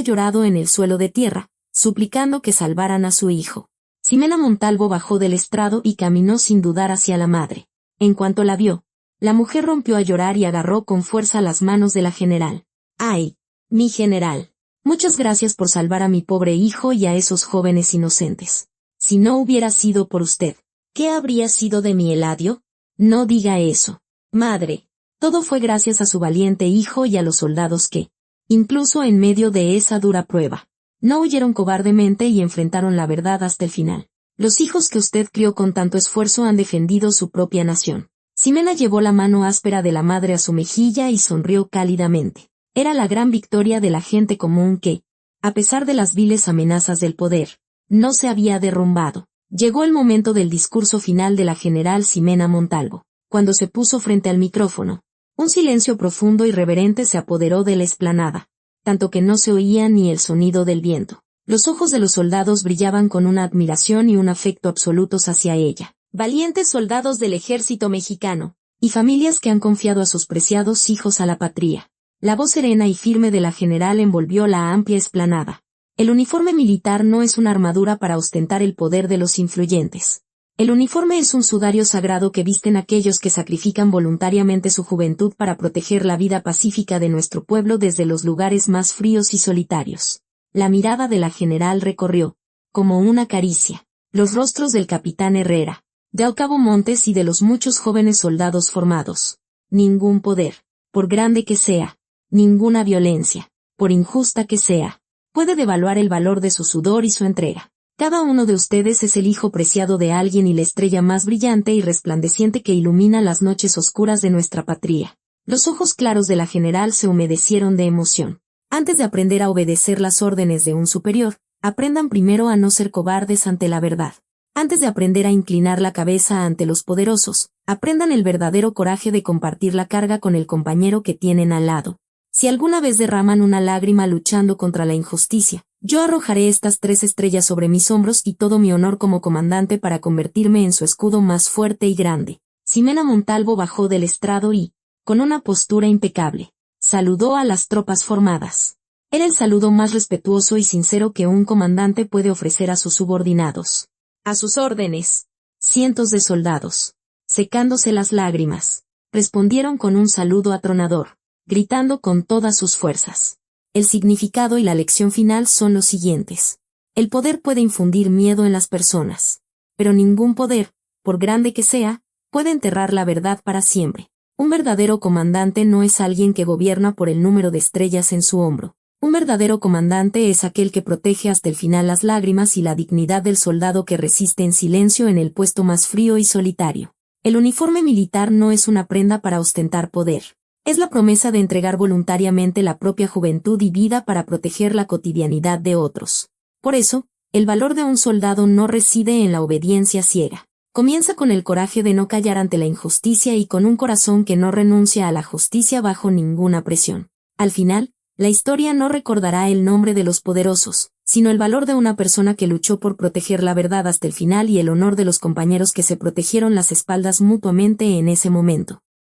llorado en el suelo de tierra, suplicando que salvaran a su hijo. Ximena Montalvo bajó del estrado y caminó sin dudar hacia la madre. En cuanto la vio, la mujer rompió a llorar y agarró con fuerza las manos de la general. ¡Ay, mi general! Muchas gracias por salvar a mi pobre hijo y a esos jóvenes inocentes. Si no hubiera sido por usted, ¿qué habría sido de mi Eladio? No diga eso. Madre, todo fue gracias a su valiente hijo y a los soldados que, incluso en medio de esa dura prueba, no huyeron cobardemente y enfrentaron la verdad hasta el final. Los hijos que usted crió con tanto esfuerzo han defendido su propia nación. Ximena llevó la mano áspera de la madre a su mejilla y sonrió cálidamente. Era la gran victoria de la gente común que, a pesar de las viles amenazas del poder, no se había derrumbado. Llegó el momento del discurso final de la general Ximena Montalvo. Cuando se puso frente al micrófono, un silencio profundo y reverente se apoderó de la explanada, tanto que no se oía ni el sonido del viento. Los ojos de los soldados brillaban con una admiración y un afecto absolutos hacia ella. Valientes soldados del ejército mexicano, y familias que han confiado a sus preciados hijos a la patria. La voz serena y firme de la general envolvió la amplia explanada. El uniforme militar no es una armadura para ostentar el poder de los influyentes. El uniforme es un sudario sagrado que visten aquellos que sacrifican voluntariamente su juventud para proteger la vida pacífica de nuestro pueblo desde los lugares más fríos y solitarios. La mirada de la general recorrió, como una caricia, los rostros del capitán Herrera, del cabo Montes y de los muchos jóvenes soldados formados. Ningún poder, por grande que sea, ninguna violencia, por injusta que sea, puede devaluar el valor de su sudor y su entrega. Cada uno de ustedes es el hijo preciado de alguien y la estrella más brillante y resplandeciente que ilumina las noches oscuras de nuestra patria. Los ojos claros de la general se humedecieron de emoción. Antes de aprender a obedecer las órdenes de un superior, aprendan primero a no ser cobardes ante la verdad. Antes de aprender a inclinar la cabeza ante los poderosos, aprendan el verdadero coraje de compartir la carga con el compañero que tienen al lado. Si alguna vez derraman una lágrima luchando contra la injusticia, yo arrojaré estas 3 estrellas sobre mis hombros y todo mi honor como comandante para convertirme en su escudo más fuerte y grande. Ximena Montalvo bajó del estrado y, con una postura impecable, saludó a las tropas formadas. Era el saludo más respetuoso y sincero que un comandante puede ofrecer a sus subordinados. A sus órdenes, cientos de soldados, secándose las lágrimas, respondieron con un saludo atronador, gritando con todas sus fuerzas. El significado y la lección final son los siguientes. El poder puede infundir miedo en las personas, pero ningún poder, por grande que sea, puede enterrar la verdad para siempre. Un verdadero comandante no es alguien que gobierna por el número de estrellas en su hombro. Un verdadero comandante es aquel que protege hasta el final las lágrimas y la dignidad del soldado que resiste en silencio en el puesto más frío y solitario. El uniforme militar no es una prenda para ostentar poder. Es la promesa de entregar voluntariamente la propia juventud y vida para proteger la cotidianidad de otros. Por eso, el valor de un soldado no reside en la obediencia ciega. Comienza con el coraje de no callar ante la injusticia y con un corazón que no renuncia a la justicia bajo ninguna presión. Al final, la historia no recordará el nombre de los poderosos, sino el valor de una persona que luchó por proteger la verdad hasta el final y el honor de los compañeros que se protegieron las espaldas mutuamente en ese momento.